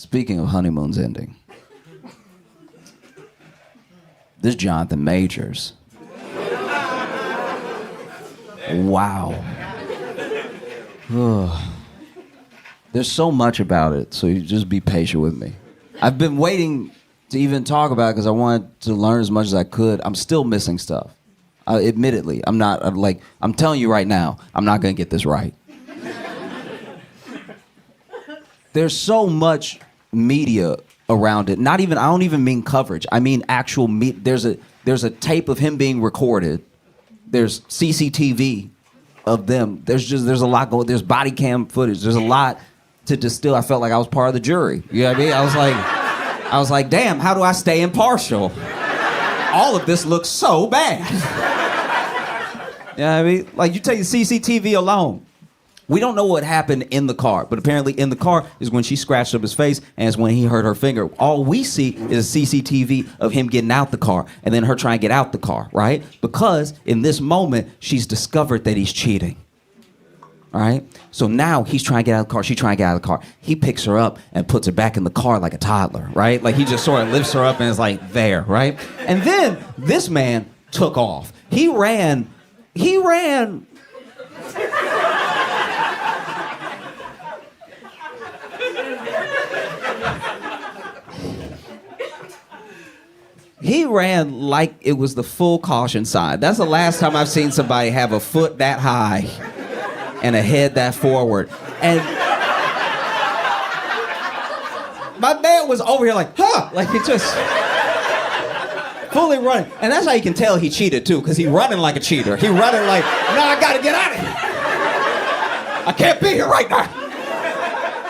Speaking of honeymoons ending, this Jonathan Majors. Wow. There's so much about it, so you just be patient with me. I've been waiting to even talk about it because I wanted to learn as much as I could. I'm still missing stuff. Admittedly, I'm telling you right now, I'm not going to get this right. There's so much media around it. I don't even mean coverage. I mean actual there's a tape of him being recorded. There's CCTV of them. There's a lot going. There's body cam footage. There's a lot to distill. I felt like I was part of the jury. You know what I mean? I was like, damn, how do I stay impartial? All of this looks so bad. You know what I mean? Like, you take the CCTV alone. We don't know what happened in the car, but apparently in the car is when she scratched up his face and it's when he hurt her finger. All we see is CCTV of him getting out the car and then her trying to get out the car, right? Because in this moment, she's discovered that he's cheating. All right? So now he's trying to get out of the car. She's trying to get out of the car. He picks her up and puts her back in the car like a toddler, right? Like he just sort of lifts her up and is like, there, right? And then this man took off. He ran. He ran like it was the full caution sign. That's the last time I've seen somebody have a foot that high and a head that forward. And my man was over here like, huh, like he just fully running. And that's how you can tell he cheated too, because he running like a cheater. He running like, no, I gotta get out of here. I can't be here right now.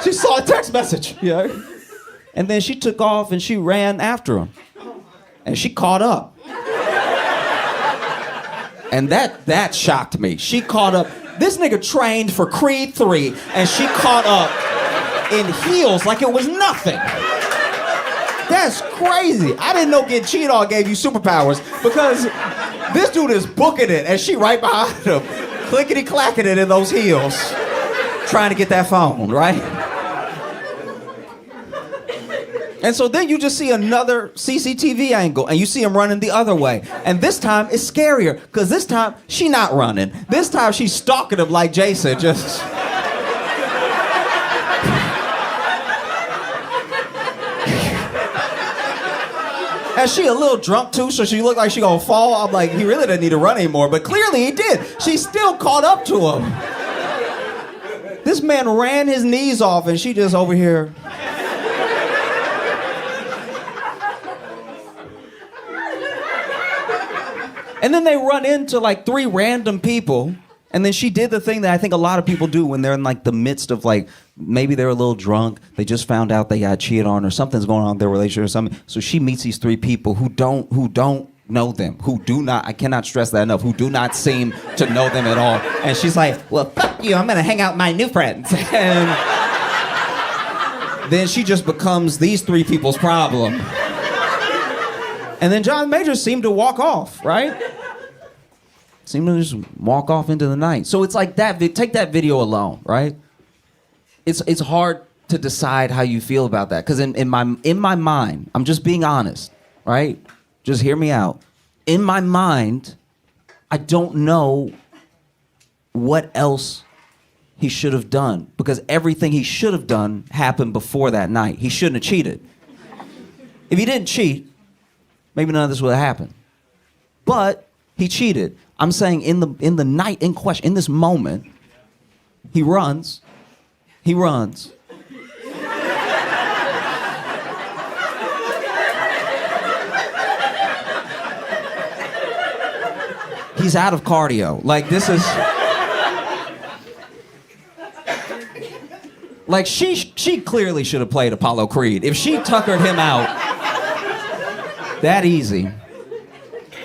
She saw a text message, you know? And then she took off and she ran after him. And she caught up. And that shocked me. She caught up. This nigga trained for Creed 3, and she caught up in heels like it was nothing. That's crazy. I didn't know getting cheated on gave you superpowers, because this dude is booking it, and she right behind him, clickety-clacking it in those heels, trying to get that phone, right? And so then you just see another CCTV angle, and you see him running the other way. And this time, it's scarier, because this time, she not running. This time, she's stalking him like Jason, just... And she a little drunk, too, so she looked like she gonna fall. I'm like, he really doesn't need to run anymore, but clearly he did. She still caught up to him. This man ran his knees off, and she just over here... And then they run into like 3 random people, and then she did the thing that I think a lot of people do when they're in like the midst of like, maybe they're a little drunk, they just found out they got cheated on or something's going on in their relationship or something. So she meets these 3 people who don't know them, who do not, I cannot stress that enough, who do not seem to know them at all. And she's like, well, fuck you, I'm gonna hang out with my new friends. And then she just becomes these 3 people's problem. And then John Major seemed to walk off, right? Seemed to just walk off into the night. So it's like that, take that video alone, right? It's hard to decide how you feel about that. Because in my mind, I'm just being honest, right? Just hear me out. In my mind, I don't know what else he should have done. Because everything he should have done happened before that night. He shouldn't have cheated. If he didn't cheat, maybe none of this would have happened. But he cheated. I'm saying in the night in question, in this moment, he runs. He runs. He's out of cardio. Like, this is... Like, she clearly should have played Apollo Creed. If she tuckered him out that easy,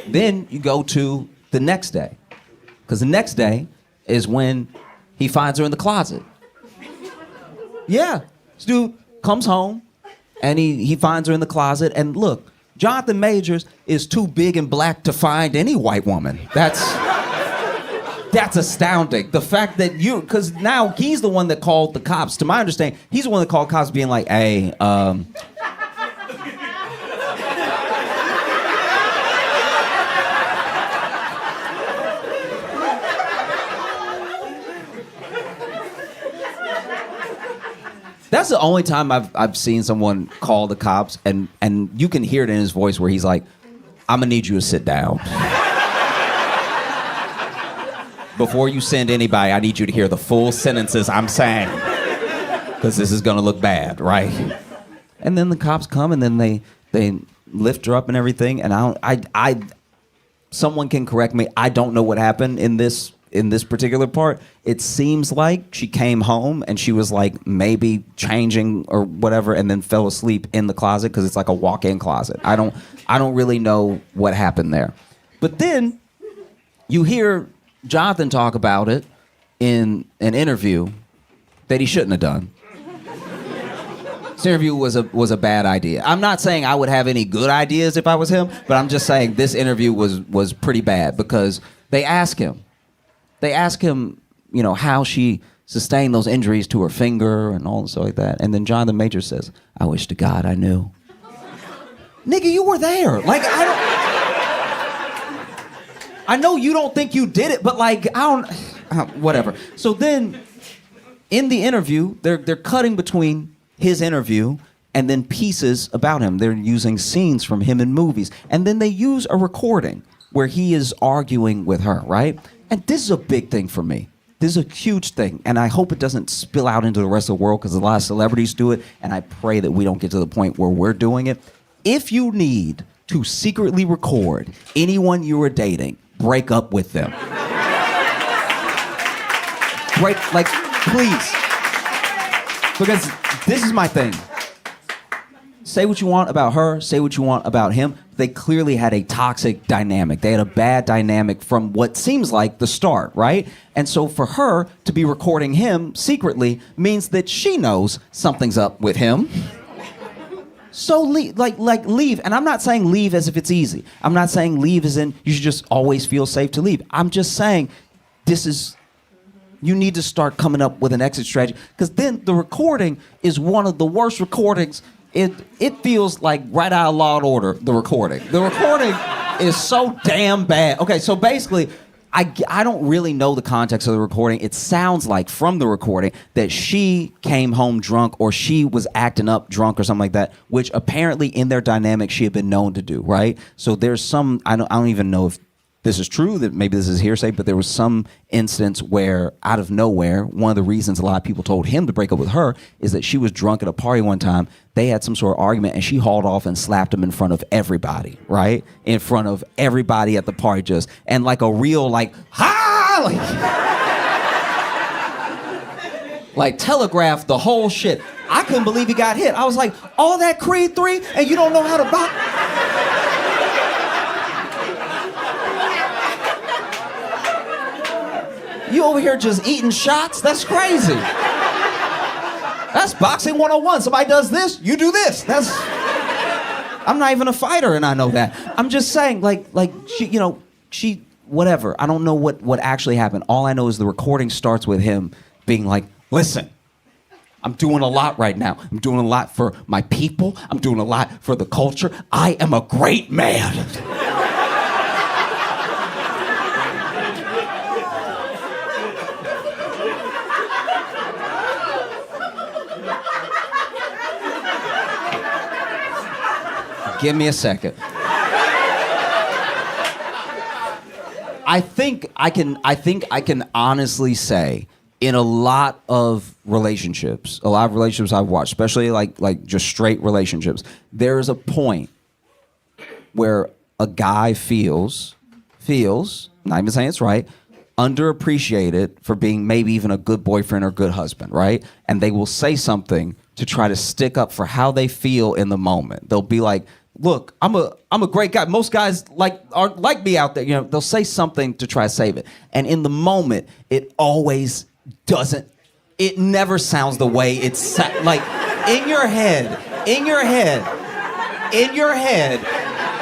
then you go to the next day. Because the next day is when he finds her in the closet. Yeah. This dude comes home, and he finds her in the closet, and look, Jonathan Majors is too big and black to find any white woman. That's That's astounding. The fact that because now he's the one that called the cops. To my understanding, he's the one that called cops being like, hey, that's the only time I've seen someone call the cops, and you can hear it in his voice where he's like, I'm gonna need you to sit down. Before you send anybody, I need you to hear the full sentences I'm saying, because this is gonna look bad, right? And then the cops come, and then they lift her up and everything, and I someone can correct me. I don't know what happened in this particular part. It seems like she came home and she was like maybe changing or whatever, and then fell asleep in the closet because it's like a walk-in closet. I don't really know what happened there. But then you hear Jonathan talk about it in an interview that he shouldn't have done. This interview was a bad idea. I'm not saying I would have any good ideas if I was him, but I'm just saying this interview was pretty bad because they ask him, how she sustained those injuries to her finger and all and stuff like that. And then Jonathan Majors says, I wish to God I knew. Nigga, you were there. Like, I know you don't think you did it, but like, whatever. So then, in the interview, they're cutting between his interview and then pieces about him. They're using scenes from him in movies. And then they use a recording where he is arguing with her, right? And this is a big thing for me. This is a huge thing. And I hope it doesn't spill out into the rest of the world because a lot of celebrities do it. And I pray that we don't get to the point where we're doing it. If you need to secretly record anyone you are dating, break up with them. Please. Because this is my thing. Say what you want about her, say what you want about him. They clearly had a toxic dynamic. They had a bad dynamic from what seems like the start, right? And so for her to be recording him secretly means that she knows something's up with him. So leave, leave. And I'm not saying leave as if it's easy. I'm not saying leave as in you should just always feel safe to leave. I'm just saying you need to start coming up with an exit strategy, because then the recording is one of the worst recordings. It feels like right out of Law and Order, the recording. The recording is so damn bad. Okay, so basically, I don't really know the context of the recording. It sounds like from the recording that she came home drunk or she was acting up drunk or something like that, which apparently in their dynamic she had been known to do, right? So there's some, I don't even know if this is true, that maybe this is hearsay, but there was some instance where out of nowhere, one of the reasons a lot of people told him to break up with her is that she was drunk at a party one time. They had some sort of argument and she hauled off and slapped him in front of everybody, right? In front of everybody at the party and like a real like telegraphed the whole shit. I couldn't believe he got hit. I was like, all that Creed 3 and you don't know how to box? You over here just eating shots? That's crazy. That's boxing 101. Somebody does this, you do this. I'm not even a fighter and I know that. I'm just saying, she, whatever. I don't know what actually happened. All I know is the recording starts with him being like, listen, I'm doing a lot right now. I'm doing a lot for my people. I'm doing a lot for the culture. I am a great man. Give me a second. I think I can honestly say in a lot of relationships I've watched, especially like just straight relationships, there's a point where a guy feels, not even saying it's right, underappreciated for being maybe even a good boyfriend or good husband, right? And they will say something to try to stick up for how they feel in the moment. They'll be like, look, I'm a great guy. Most guys aren't like me out there. They'll say something to try to save it. And in the moment, it always doesn't. It never sounds the way it's like in your head.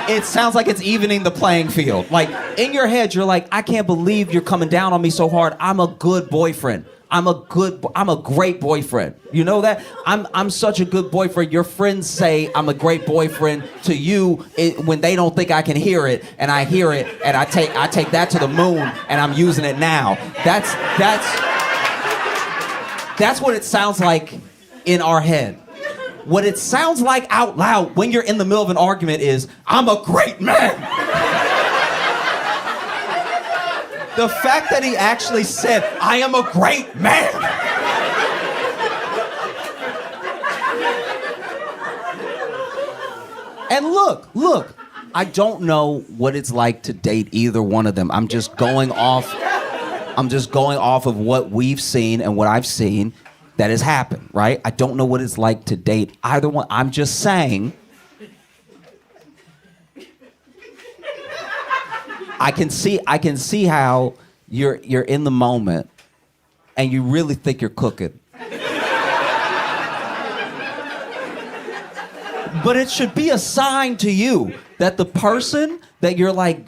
it sounds like it's evening the playing field. Like, in your head, you're like, I can't believe you're coming down on me so hard. I'm a good boyfriend. I'm a great boyfriend. You know that? I'm such a good boyfriend. Your friends say I'm a great boyfriend to you when they don't think I can hear it, and I hear it, and I take that to the moon, and I'm using it now. That's what it sounds like in our head. What it sounds like out loud when you're in the middle of an argument is, I'm a great man. The fact that he actually said, I am a great man. And look, I don't know what it's like to date either one of them. I'm just going off of what we've seen and what I've seen that has happened, right? I don't know what it's like to date either one. I'm just saying, I can see how you're in the moment and you really think you're cooking. But it should be a sign to you that the person that you're like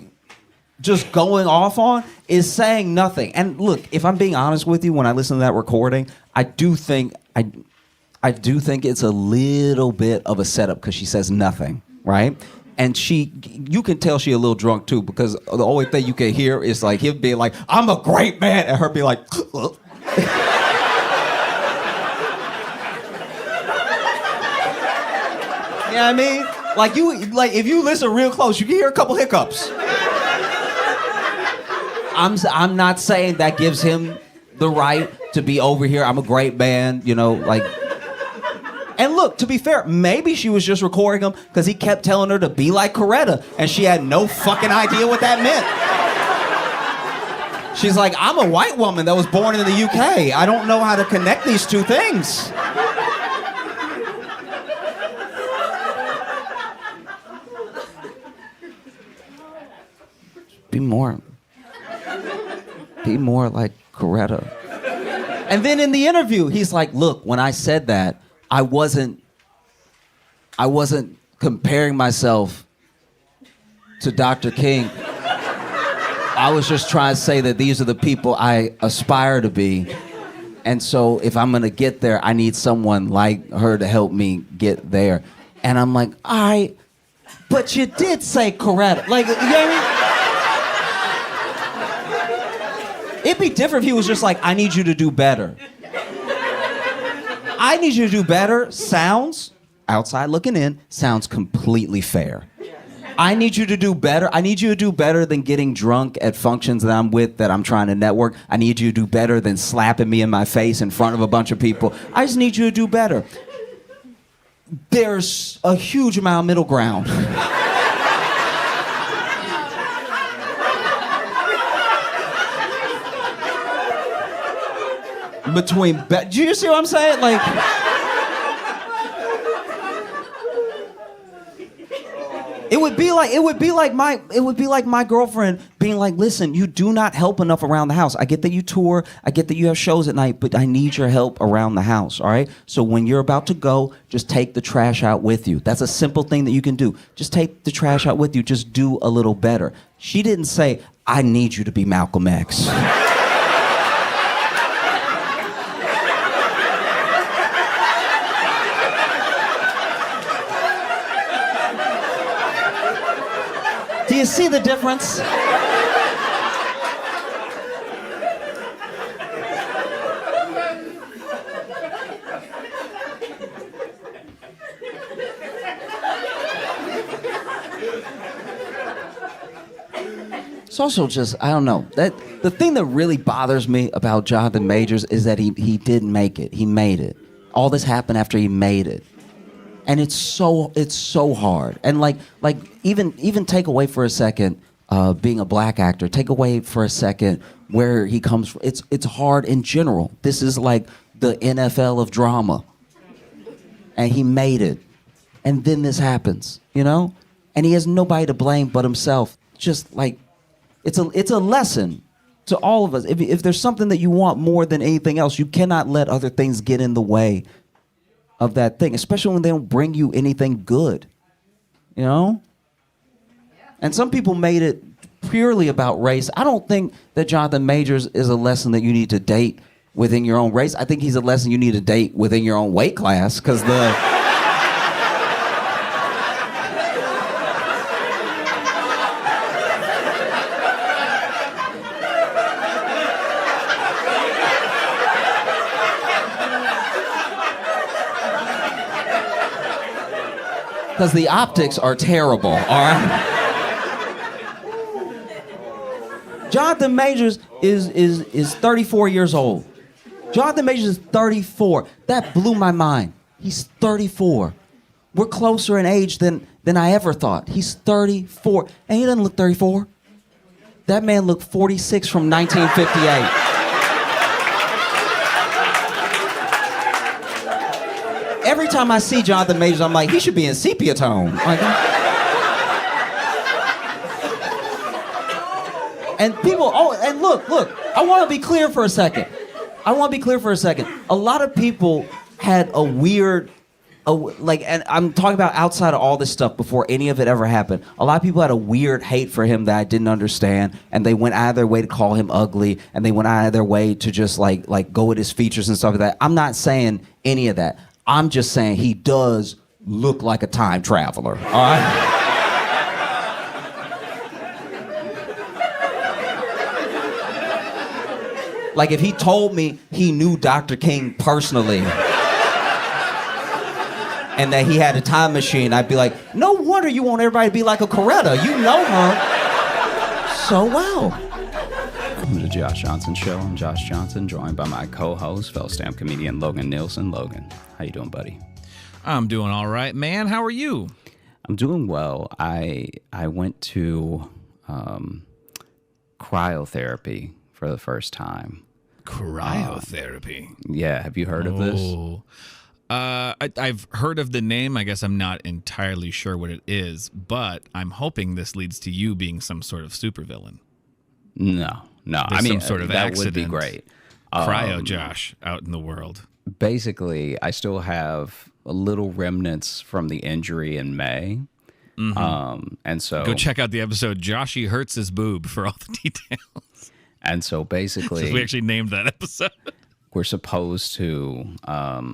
just going off on is saying nothing. And look, if I'm being honest with you, when I listen to that recording, I do think it's a little bit of a setup because she says nothing, right? And you can tell she a little drunk too, because the only thing you can hear is like him being like, I'm a great man, and her being like, you know what I mean? Like if you listen real close, you can hear a couple hiccups. I'm not saying that gives him the right to be over here. I'm a great man, you know, like. And look, to be fair, maybe she was just recording him because he kept telling her to be like Coretta, and she had no fucking idea what that meant. She's like, I'm a white woman that was born in the UK. I don't know how to connect these two things. Be more like Coretta. And then in the interview, he's like, look, when I said that, I wasn't comparing myself to Dr. King. I was just trying to say that these are the people I aspire to be. And so if I'm gonna get there, I need someone like her to help me get there. And I'm like, all right, but you did say Coretta. Like, you know what I mean? It'd be different if he was just like, I need you to do better. I need you to do better sounds, outside looking in, sounds completely fair. I need you to do better. I need you to do better than getting drunk at functions that I'm with that I'm trying to network. I need you to do better than slapping me in my face in front of a bunch of people. I just need you to do better. There's a huge amount of middle ground. Do you see what I'm saying? Like, it would be like my girlfriend being like, listen, you do not help enough around the house. I get that you tour, I get that you have shows at night, but I need your help around the house, all right? So when you're about to go, just take the trash out with you. That's a simple thing that you can do. Just take the trash out with you. Just do a little better. She didn't say, I need you to be Malcolm X. Do you see the difference? It's also just, I don't know. That the thing that really bothers me about Jonathan Majors is that he didn't make it. He made it. All this happened after he made it. And it's so hard. And like even take away for a second being a black actor. Take away for a second where he comes from. It's hard in general. This is like the NFL of drama. And he made it. And then this happens, you know? And he has nobody to blame but himself. Just like it's a lesson to all of us. If there's something that you want more than anything else, you cannot let other things get in the way of that thing, especially when they don't bring you anything good, you know? And some people made it purely about race. I don't think that Jonathan Majors is a lesson that you need to date within your own race. I think he's a lesson you need to date within your own weight class, because the optics are terrible, all right? Jonathan Majors is 34 years old. Jonathan Majors is 34. That blew my mind. He's 34. We're closer in age than I ever thought. He's 34. And he doesn't look 34. That man looked 46 from 1958. Every time I see Jonathan Majors, I'm like, he should be in sepia tone. And people, and look, I want to be clear for a second. A lot of people had a weird, and I'm talking about outside of all this stuff before any of it ever happened. A lot of people had a weird hate for him that I didn't understand, and they went out of their way to call him ugly, and they went out of their way to just like go with his features and stuff like that. I'm not saying any of that. I'm just saying he does look like a time traveler, all right? Like, if he told me he knew Dr. King personally and that he had a time machine, I'd be like, no wonder you want everybody to be like a Coretta. You know her so well. Welcome to the Josh Johnson Show. I'm Josh Johnson, joined by my co-host, fellow stand-up comedian Logan Nielsen. Logan, how you doing, buddy? I'm doing all right, man. How are you? I'm doing well. I went to cryotherapy for the first time. Cryotherapy. Yeah, have you heard of this? I've heard of the name. I guess I'm not entirely sure what it is, but I'm hoping this leads to you being some sort of supervillain. No. I mean, some sort of that accident. would be great. Cryo Josh out in the world. Basically, I still have a little remnants from the injury in May. Mm-hmm. And so go check out the episode Joshy Hurts His Boob for all the details. And so basically, we actually named that episode. We're supposed to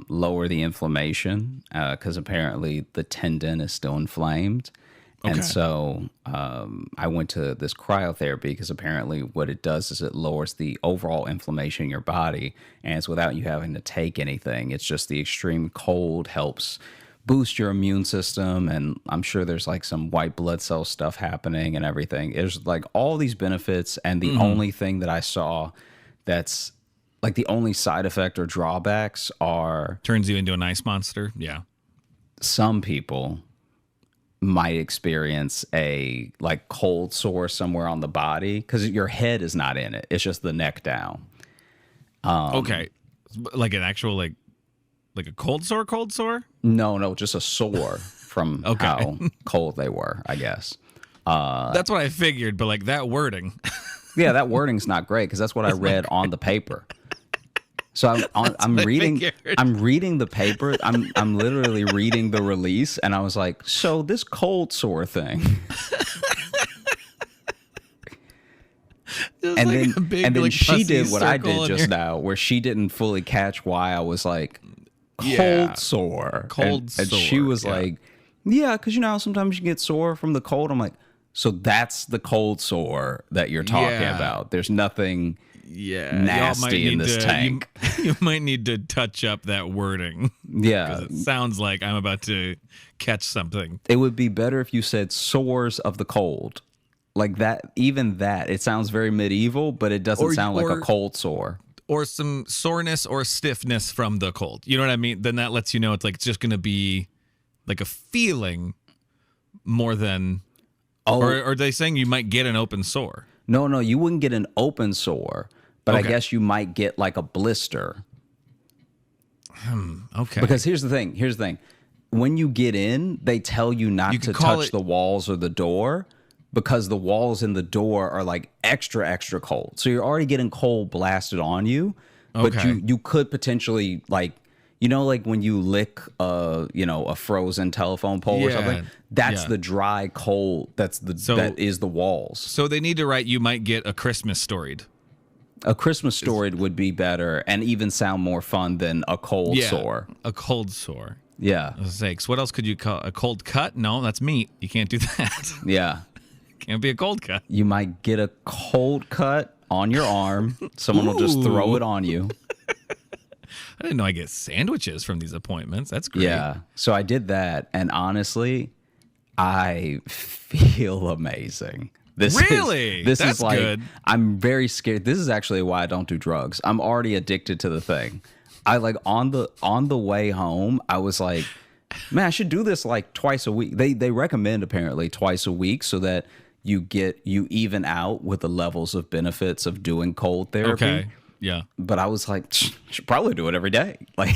lower the inflammation because apparently the tendon is still inflamed. Okay. And so I went to this cryotherapy because apparently what it does is it lowers the overall inflammation in your body, and it's without you having to take anything. It's just the extreme cold helps boost your immune system, and I'm sure there's like some white blood cell stuff happening and everything. There's like all these benefits, and the only thing that I saw that's like the only side effect or drawbacks are... Turns you into an ice monster, yeah. Some people might experience a like cold sore somewhere on the body because your head is not in it. It's just the neck down. Okay. Like an actual like a cold sore? No, just a sore from how cold they were, I guess. That's what I figured, but like that wording. Yeah, that wording's not great because that's what I read on the paper. So I'm reading the paper. I'm literally reading the release, and I was like, so this cold sore thing. And like then she did what I did just now, where she didn't fully catch why I was like cold sore. And she was like, yeah, because you know sometimes you get sore from the cold. I'm like, so that's the cold sore that you're talking about. There's nothing nasty in this tank. You might need to touch up that wording. Yeah. Because it sounds like I'm about to catch something. It would be better if you said sores of the cold. Like that, even that. It sounds very medieval, but it doesn't sound like a cold sore. Or some soreness or stiffness from the cold. You know what I mean? Then that lets you know it's like it's just going to be like a feeling more than... Or are they saying you might get an open sore? No, you wouldn't get an open sore, but I guess you might get like a blister. Okay. Because here's the thing. When you get in, they tell you not to touch the walls or the door because the walls in the door are like extra, extra cold. So you're already getting cold blasted on you, but you could potentially like, You know, like when you lick a frozen telephone pole or something? That's the dry cold. That is the walls. So they need to write, you might get a Christmas storied. A Christmas storied would be better and even sound more fun than a cold sore. A cold sore. Yeah. Sakes. What else could you call a cold cut? No, that's meat. You can't do that. Yeah. Can't be a cold cut. You might get a cold cut on your arm. Someone will just throw it on you. I didn't know I get sandwiches from these appointments. That's great. Yeah. So I did that, and honestly, I feel amazing. This is like, good. I'm very scared. This is actually why I don't do drugs. I'm already addicted to the thing. I like on the way home, I was like, man, I should do this like twice a week. They recommend apparently twice a week so that you even out with the levels of benefits of doing cold therapy. Okay. Yeah. But I was like, should probably do it every day. Like,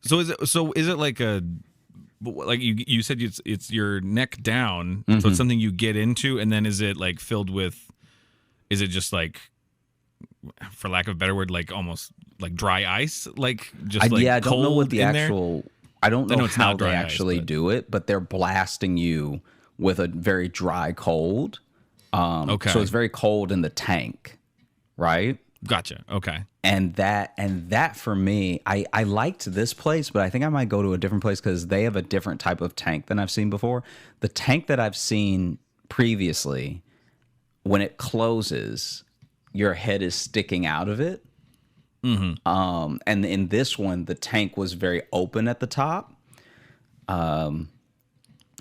so is it like you said it's your neck down, so it's something you get into, and then is it like filled with? Is it just like, for lack of a better word, like almost like dry ice, like just like I don't know what the actual. actual. I don't know it's how not they dry actually ice, do it, but they're blasting you with a very dry cold. Okay. So it's very cold in the tank, right? Gotcha. Okay. And that for me, I liked this place, but I think I might go to a different place because they have a different type of tank than I've seen before. The tank that I've seen previously, when it closes, your head is sticking out of it. And in this one, the tank was very open at the top. And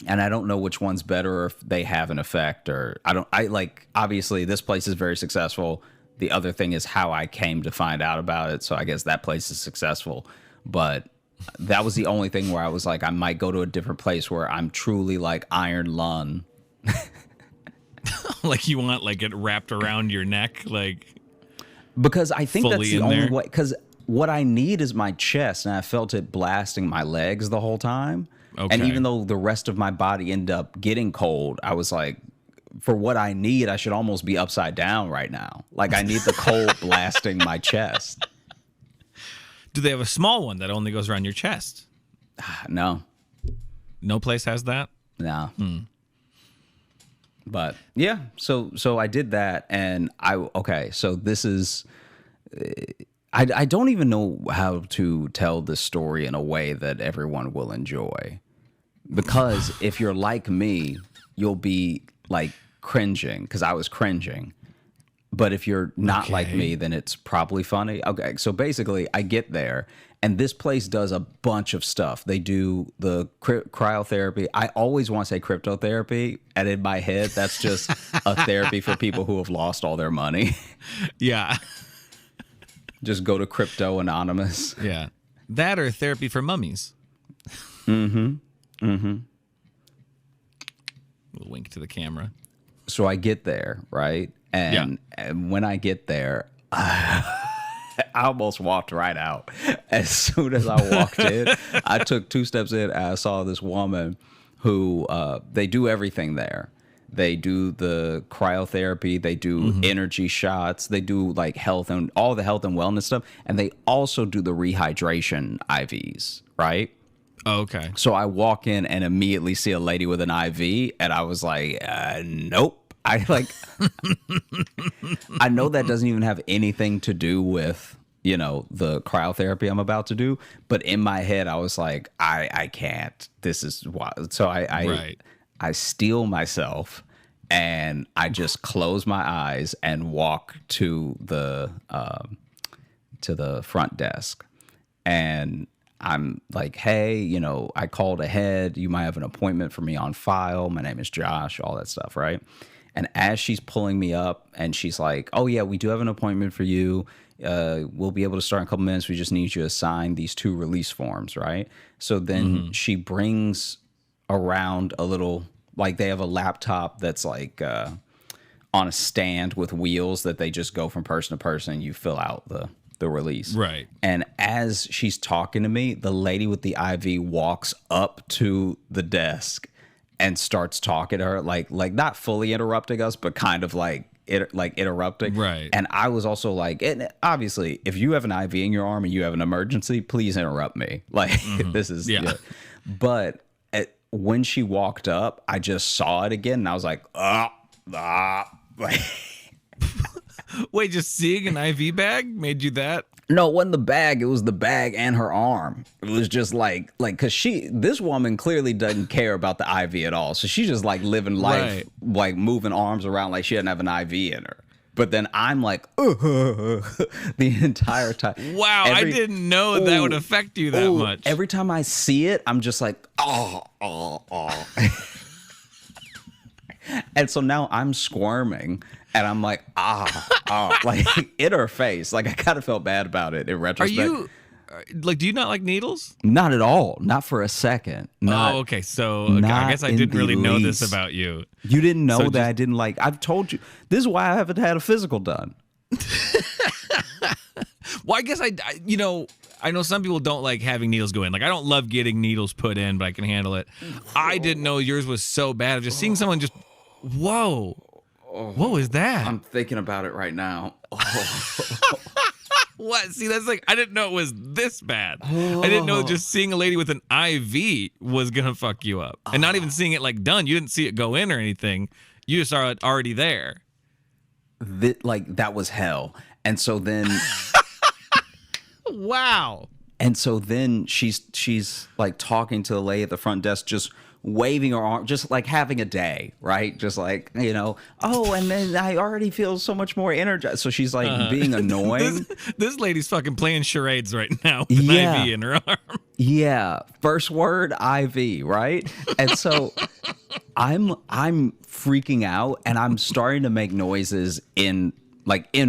I don't know which one's better, or if they have an effect, or obviously this place is very successful. The other thing is how I came to find out about it. So I guess that place is successful. But that was the only thing where I was like, I might go to a different place where I'm truly like Iron Lung. Like you want like it wrapped around your neck, like. Because I think that's the only there? way. Because what I need is my chest, and I felt it blasting my legs the whole time. Okay. And even though the rest of my body ended up getting cold, I was like, for what I need, I should almost be upside down right now. Like I need the cold blasting my chest. Do they have a small one that only goes around your chest? No. No place has that? No. But yeah, so I did that, and so this is, I don't even know how to tell this story in a way that everyone will enjoy. Because if you're like me, you'll be like cringing, because I was cringing. But if you're not like me, then it's probably funny. Okay, so basically I get there, and this place does a bunch of stuff. They do the cryotherapy. I always want to say cryptotherapy, and in my head, that's just a therapy for people who have lost all their money. Yeah. Just go to Crypto Anonymous. Yeah. That or therapy for mummies. A wink to the camera. So I get there, right? And when I get there, I almost walked right out. As soon as I walked in, I took 2 steps in, and I saw this woman who, they do everything there. They do the cryotherapy, they do energy shots, they do like health and all the health and wellness stuff. And they also do the rehydration IVs, right? Oh, okay. So I walk in and immediately see a lady with an IV, and I was like, nope. I know that doesn't even have anything to do with, the cryotherapy I'm about to do. But in my head, I was like, I can't. This is wild. So I steel myself, and I just close my eyes and walk to the front desk. And I'm like, hey, I called ahead. You might have an appointment for me on file. My name is Josh, all that stuff, right? And as she's pulling me up, and she's like, oh, yeah, we do have an appointment for you. We'll be able to start in a couple minutes. We just need you to sign these 2 release forms, right? So then she brings around a little, like they have a laptop that's like on a stand with wheels that they just go from person to person. And you fill out the release. Right. And as she's talking to me, the lady with the IV walks up to the desk and starts talking to her, like not fully interrupting us, but kind of like interrupting. Right. And I was also like, and obviously, if you have an IV in your arm and you have an emergency, please interrupt me. Like, this is, Yeah. But when she walked up, I just saw it again, and I was like, like, Wait, just seeing an IV bag made you that? no, it wasn't the bag. It was the bag and her arm. It was just like, cause this woman clearly doesn't care about the IV at all. So she's just like living life, like moving arms around like she doesn't have an IV in her. But then I'm like, the entire time. Wow, I didn't know that would affect you that much. Every time I see it, I'm just like, oh. And so now I'm squirming. And I'm like, like in her face. Like I kind of felt bad about it in retrospect. Are you like? Do you not like needles? Not at all. Not for a second. Not, okay. So I guess I didn't really know this about you. You didn't know So that I didn't like. I've told you. This is why I haven't had a physical done. Well, I guess I know some people don't like having needles go in. Like I don't love getting needles put in, but I can handle it. I didn't know yours was so bad. Just seeing someone just, whoa. What was that? I'm thinking about it right now. What? See, that's like, I didn't know it was this bad. I didn't know just seeing a lady with an IV was going to fuck you up. And not even seeing it like done. You didn't see it go in or anything. You just saw it already there. That was hell. And so then... Wow. And so then she's like talking to the lady at the front desk, just waving her arm, just like having a day, right? Just like, oh, and then I already feel so much more energized. So she's like being annoying. This lady's fucking playing charades right now with an IV in her arm. Yeah. First word, IV, right? And so I'm freaking out, and I'm starting to make noises in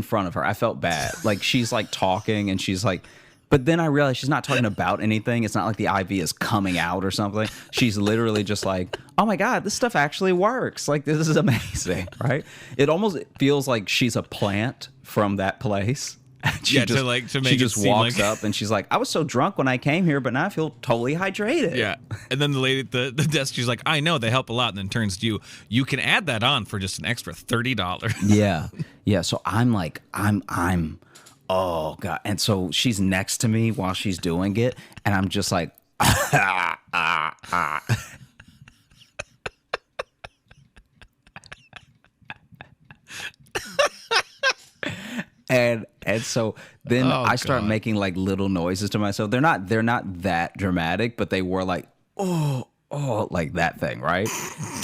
front of her. I felt bad. Like she's like talking, and she's like, but then I realized she's not talking about anything. It's not like the IV is coming out or something. She's literally just like, oh my God, this stuff actually works. Like, this is amazing, right? It almost feels like she's a plant from that place. She just walks up and she's like, I was so drunk when I came here, but now I feel totally hydrated. Yeah. And then the lady at the desk, she's like, I know, they help a lot. And then turns to you, you can add that on for just an extra $30. Yeah. Yeah. So I'm like, I'm oh God. And so she's next to me while she's doing it. And I'm just like, And so then I start making like little noises to myself. They're not that dramatic, but they were like, oh, like that thing, right?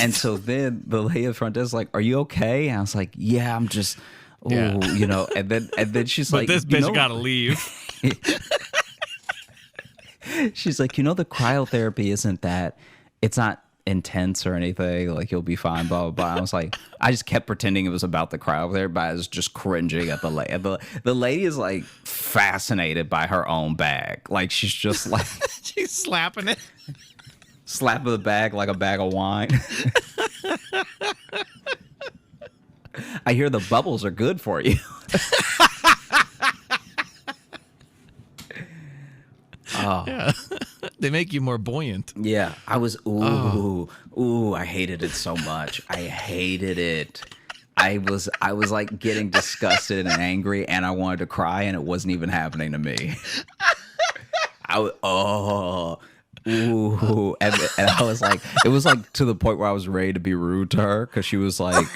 And so then the lady at the front desk is like, are you okay? And I was like, yeah, I'm just, and then she's but like, this bitch gotta leave. She's like, the cryotherapy isn't that, it's not intense or anything, like you'll be fine, blah blah blah. I was like, I just kept pretending it was about the cryotherapy, but I was just cringing at the lady. The lady is like fascinated by her own bag, like she's just like she's slapping it, slapping the bag like a bag of wine. I hear the bubbles are good for you. Oh. Yeah. They make you more buoyant. Yeah. I was, I hated it so much. I hated it. I was like getting disgusted and angry, and I wanted to cry, and it wasn't even happening to me. And I was like, it was like to the point where I was ready to be rude to her, because she was like,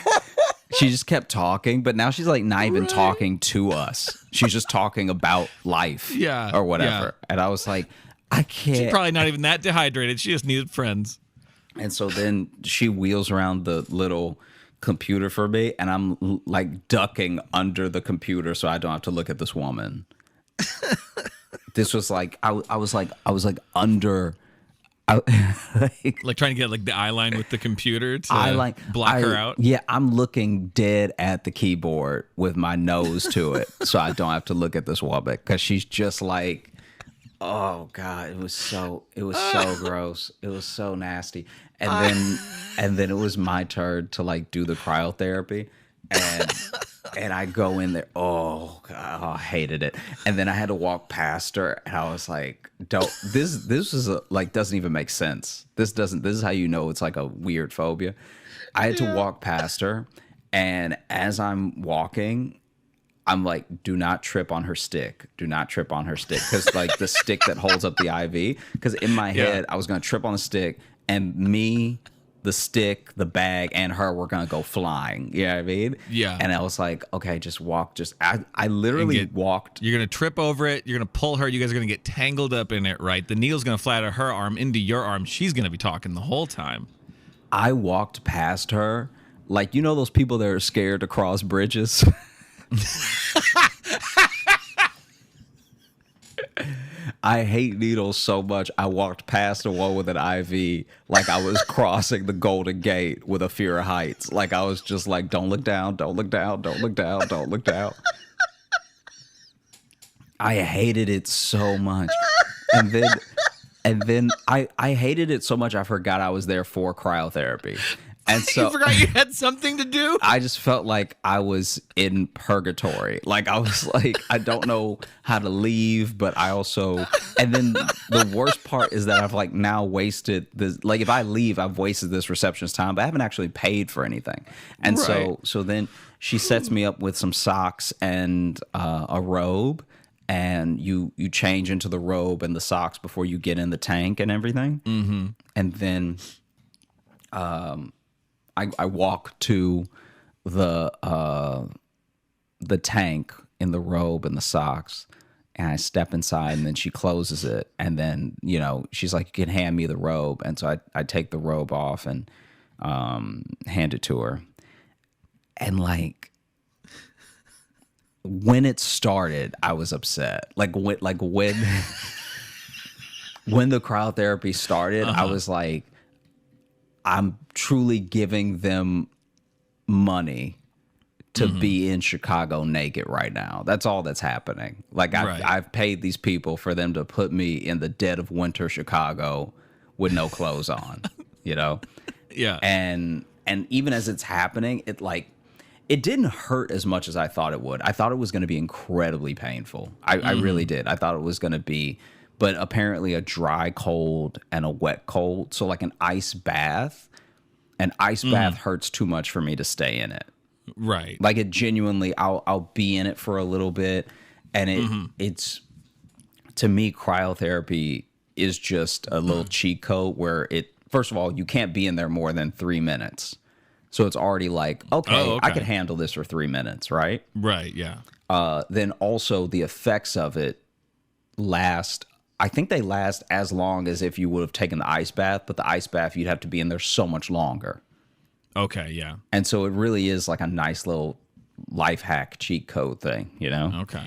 she just kept talking, but now she's like not even talking to us. She's just talking about life, or whatever. Yeah. And I was like, I can't. She's probably not even that dehydrated. She just needed friends. And so then she wheels around the little computer for me, and I'm like ducking under the computer so I don't have to look at this woman. This was like I was like under. Like trying to get like the eye line with the computer to block her out. Yeah, I'm looking dead at the keyboard with my nose to it, so I don't have to look at this woman, because she's just like, oh God, it was so gross. It was so nasty. And then it was my turn to like do the cryotherapy, and I go in there. Oh God, I hated it. And then I had to walk past her, and I was like, this is like doesn't even make sense. This is how you know it's like a weird phobia. I had to walk past her, And as I'm walking, I'm like, do not trip on her stick. Do not trip on her stick. Because, like, the stick that holds up the IV. Because in my head, I was going to trip on the stick, and me, the stick, the bag, and her were going to go flying. You know what I mean? Yeah. And I was like, okay, just walk. I literally walked. You're going to trip over it. You're going to pull her. You guys are going to get tangled up in it, right? The needle's going to fly out of her arm into your arm. She's going to be talking the whole time. I walked past her. Like, you know those people that are scared to cross bridges? I hate needles so much. I walked past the one with an IV like I was crossing the Golden Gate with a fear of heights. Like I was just like, don't look down, don't look down, don't look down, don't look down. I hated it so much. And then I hated it so much I forgot I was there for cryotherapy. And so you forgot you had something to do? I just felt like I was in purgatory. Like I was like, I don't know how to leave, but I also, and then the worst part is that I've like now wasted this, like if I leave, I've wasted this receptionist time, but I haven't actually paid for anything. And right. so then she sets me up with some socks and a robe, and you change into the robe and the socks before you get in the tank and everything. Mm-hmm. And then, I walk to the tank in the robe and the socks, and I step inside, and then she closes it, and then she's like, "You can hand me the robe," and so I take the robe off and hand it to her, and like when it started, I was upset. Like when when the cryotherapy started, I was like, I'm truly giving them money to be in Chicago naked right now. That's all that's happening. Like I've paid these people for them to put me in the dead of winter Chicago with no clothes on, Yeah. And even as it's happening, it didn't hurt as much as I thought it would. I thought it was going to be incredibly painful. I really did. I thought it was going to be, but apparently a dry cold and a wet cold. So like an ice bath hurts too much for me to stay in it. Right. Like it genuinely, I'll be in it for a little bit, and it's, to me, cryotherapy is just a little cheat code where first of all, you can't be in there more than 3 minutes. So it's already like, okay, I could handle this for 3 minutes, right? Right, yeah. Then also the effects of it I think they last as long as if you would have taken the ice bath, but the ice bath, you'd have to be in there so much longer. Okay, yeah. And so it really is like a nice little life hack cheat code thing, Okay.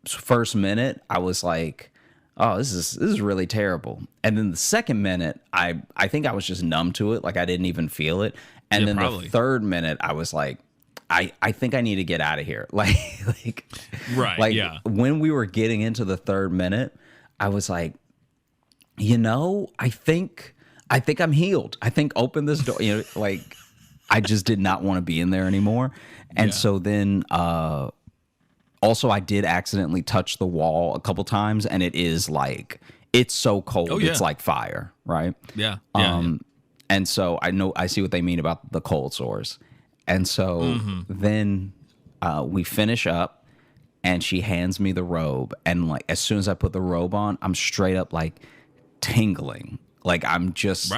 First minute, I was like, oh, this is really terrible. And then the second minute, I think I was just numb to it. Like I didn't even feel it. And then probably. The third minute, I was like, I think I need to get out of here. Like, right, yeah. When we were getting into the third minute, I was like, I think I'm healed. I think open this door. Like I just did not want to be in there anymore. And so then, also I did accidentally touch the wall a couple times, and it is like, it's so cold. It's like fire. Right. Yeah. And so I see what they mean about the cold sores. And so then we finish up, and she hands me the robe. And like as soon as I put the robe on, I'm straight up like tingling. Like I'm just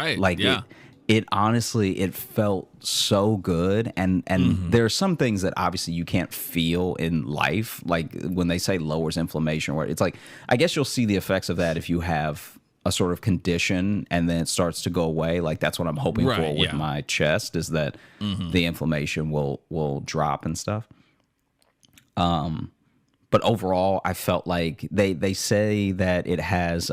it honestly, it felt so good. And there are some things that obviously you can't feel in life. Like when they say lowers inflammation, where it's like, I guess you'll see the effects of that if you have a sort of condition and then it starts to go away. Like that's what I'm hoping for with my chest, is that the inflammation will drop and stuff. But overall, I felt like they say that it has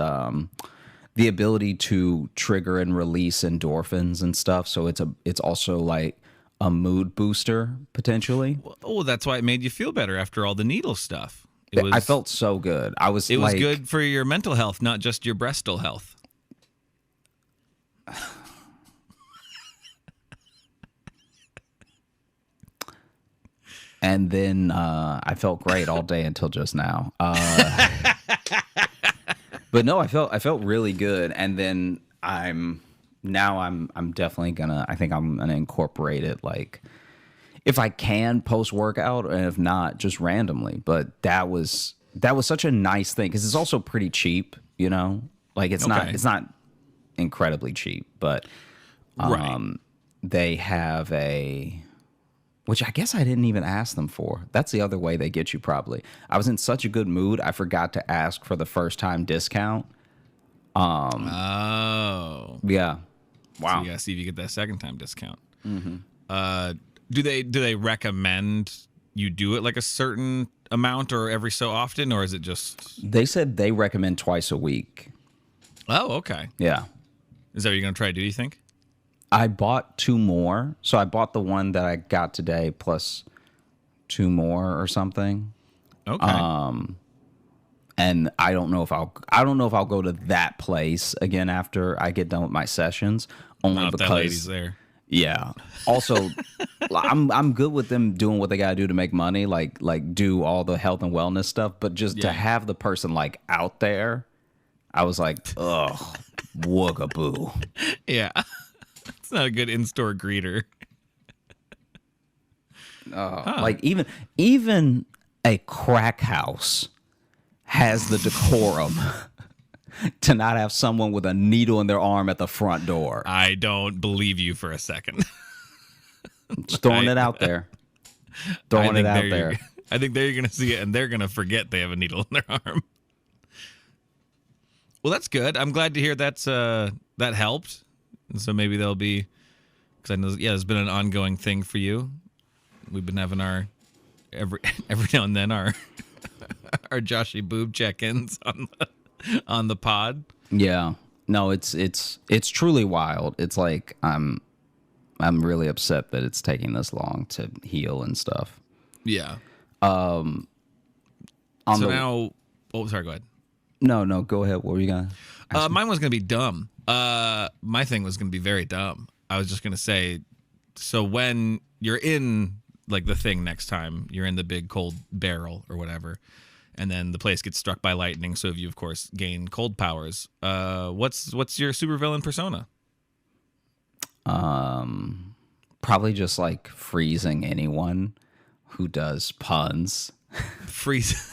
the ability to trigger and release endorphins and stuff. So it's also like a mood booster potentially. Oh, that's why it made you feel better after all the needle stuff. I felt so good. It was good for your mental health, not just your breastal health. And then I felt great all day until just now. But no, I felt really good. And then I'm definitely gonna, I think I'm gonna incorporate it like if I can post workout, and if not, just randomly. But that was such a nice thing because it's also pretty cheap, you know. Like it's not incredibly cheap, but they have which I guess I didn't even ask them for. That's the other way they get you probably. I was in such a good mood, I forgot to ask for the first time discount. Oh. Yeah. Wow. So you gotta see if you get that second time discount. Mm-hmm. Do they recommend you do it like a certain amount or every so often, or is it just? They said they recommend twice a week. Oh, okay. Yeah. Is that what you're gonna try to do, you think? I bought 2 more. So I bought the one that I got today plus 2 more or something. Okay. And I don't know if I'll go to that place again after I get done with my sessions. Only Not because that lady's there. Yeah. Also, I'm good with them doing what they gotta do to make money, like do all the health and wellness stuff. But just to have the person like out there, I was like, ugh, woogaboo. Yeah. It's not a good in-store greeter. Like even a crack house has the decorum to not have someone with a needle in their arm at the front door. I don't believe you for a second. Just throwing it out there. Throwing it out there. I think they're going to see it and they're going to forget they have a needle in their arm. Well, that's good. I'm glad to hear that helped. And so maybe there'll be, because I know, there's been an ongoing thing for you. We've been having our every now and then our Joshy boob check-ins on the pod. Yeah. No, it's truly wild. It's like I'm really upset that it's taking this long to heal and stuff. Yeah. Now, sorry, go ahead. No, go ahead. What were you gonna ask me? Mine was gonna be dumb. My thing was gonna be very dumb. I was just gonna say, so when you're in like the thing next time, you're in the big cold barrel or whatever, and then the place gets struck by lightning. So if you, of course, gain cold powers, what's your supervillain persona? Probably just like freezing anyone who does puns. Freeze.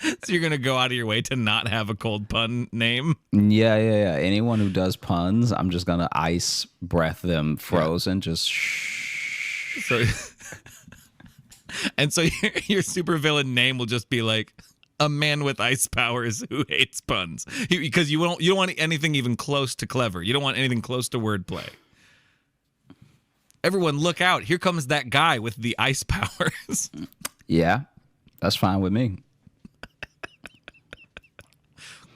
So you're gonna go out of your way to not have a cold pun name? Yeah. Anyone who does puns, I'm just gonna ice breath them frozen. Just shh. So, and so your supervillain name will just be like a man with ice powers who hates puns, because you don't want anything even close to clever. You don't want anything close to wordplay. Everyone, look out! Here comes that guy with the ice powers. Yeah, that's fine with me.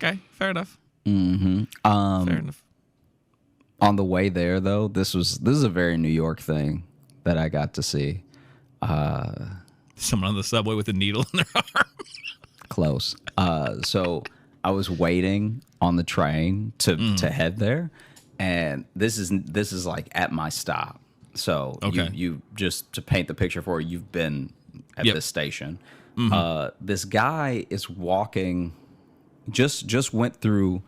Okay, fair enough. Mm-hmm. Fair enough. On the way there, though, this is a very New York thing that I got to see. Someone on the subway with a needle in their arm. Close. So I was waiting on the train to head there, and this is like at my stop. So okay. you just to paint the picture for you, you've been at this station. This guy is walking. Just went through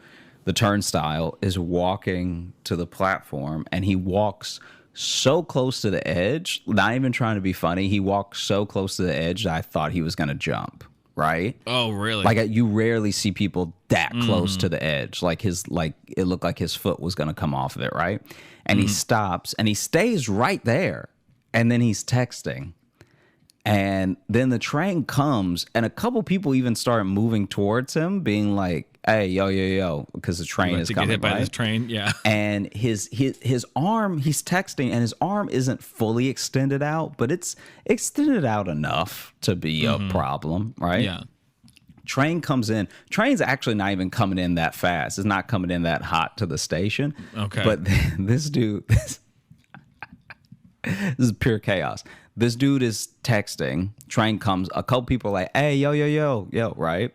the turnstile, is walking to the platform, and he walks so close to the edge, not even trying to be funny. He walked so close to the edge that I thought he was going to jump, right? Oh, really? Like you rarely see people that close to the edge. Like it looked like his foot was going to come off of it, right? And he stops and he stays right there. And then he's texting. And then the train comes, and a couple people even start moving towards him, being like, "Hey, yo," because the train is coming. To get hit by right? this train, yeah. And his arm, he's texting, and his arm isn't fully extended out, but it's extended out enough to be a problem, right? Yeah. Train comes in. Train's actually not even coming in that fast. It's not coming in that hot to the station. Okay. But this dude, this is pure chaos. This dude is texting. Train comes. A couple people are like, "Hey, yo," right?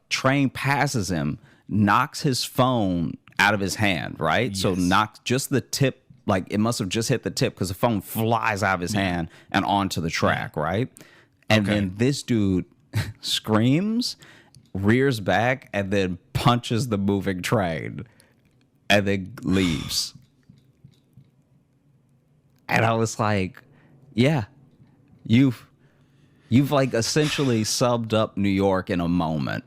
Train passes him, knocks his phone out of his hand, right? Yes. So knocks just the tip, like it must have just hit the tip because the phone flies out of his hand and onto the track, right? And then this dude screams, rears back, and then punches the moving train, and then leaves. And I was like, yeah, you've like essentially subbed up New York in a moment.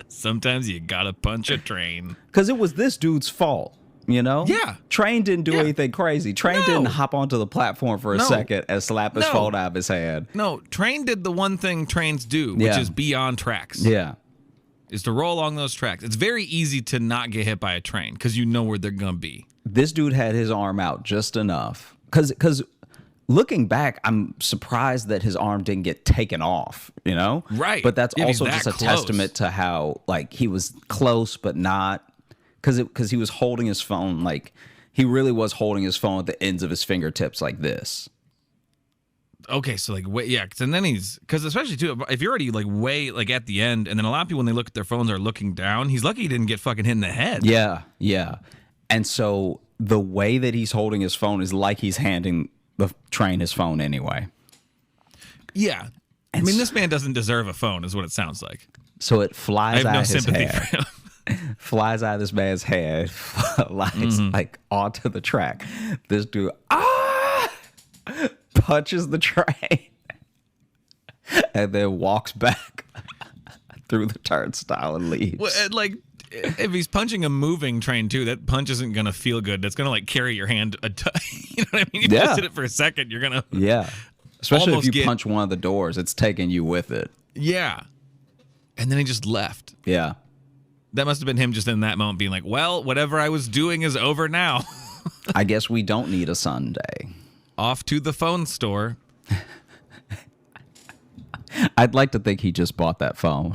Sometimes you gotta punch a train. Because it was this dude's fault, you know? Yeah. Train didn't do anything crazy. Train didn't hop onto the platform for a No. second and slap his phone out of his hand. No, Train did the one thing trains do, which is be on tracks. Yeah. Is to roll along those tracks. It's very easy to not get hit by a train because you know where they're gonna be. This dude had his arm out just enough. Because looking back, I'm surprised that his arm didn't get taken off, you know? Right. But that's Yeah, he's also that just a close. testament to how, like, he was close but not. Because he was holding his phone, like, he really was holding his phone at the ends of his fingertips like this. Okay, so like, wait, yeah, and then because especially too, if you're already like way like at the end, and then a lot of people when they look at their phones are looking down. He's lucky he didn't get fucking hit in the head. Yeah, yeah. And so the way that he's holding his phone is like he's handing the train his phone anyway. Yeah. I mean, this man doesn't deserve a phone, is what it sounds like. So it I flies have out no his sympathy head. for him. Flies out of this man's head, flies like onto the track. This dude punches the train and then walks back through the turnstile and leaves. Well, and, like, if he's punching a moving train too, that punch isn't gonna feel good. That's gonna like carry your hand. You know what I mean? You just hit it for a second, you're gonna Especially if almost you punch one of the doors, it's taking you with it. Yeah. And then he just left. Yeah. That must have been him just in that moment being like, well, whatever I was doing is over now. I guess we don't need a Sunday. Off to the phone store. I'd like to think he just bought that phone.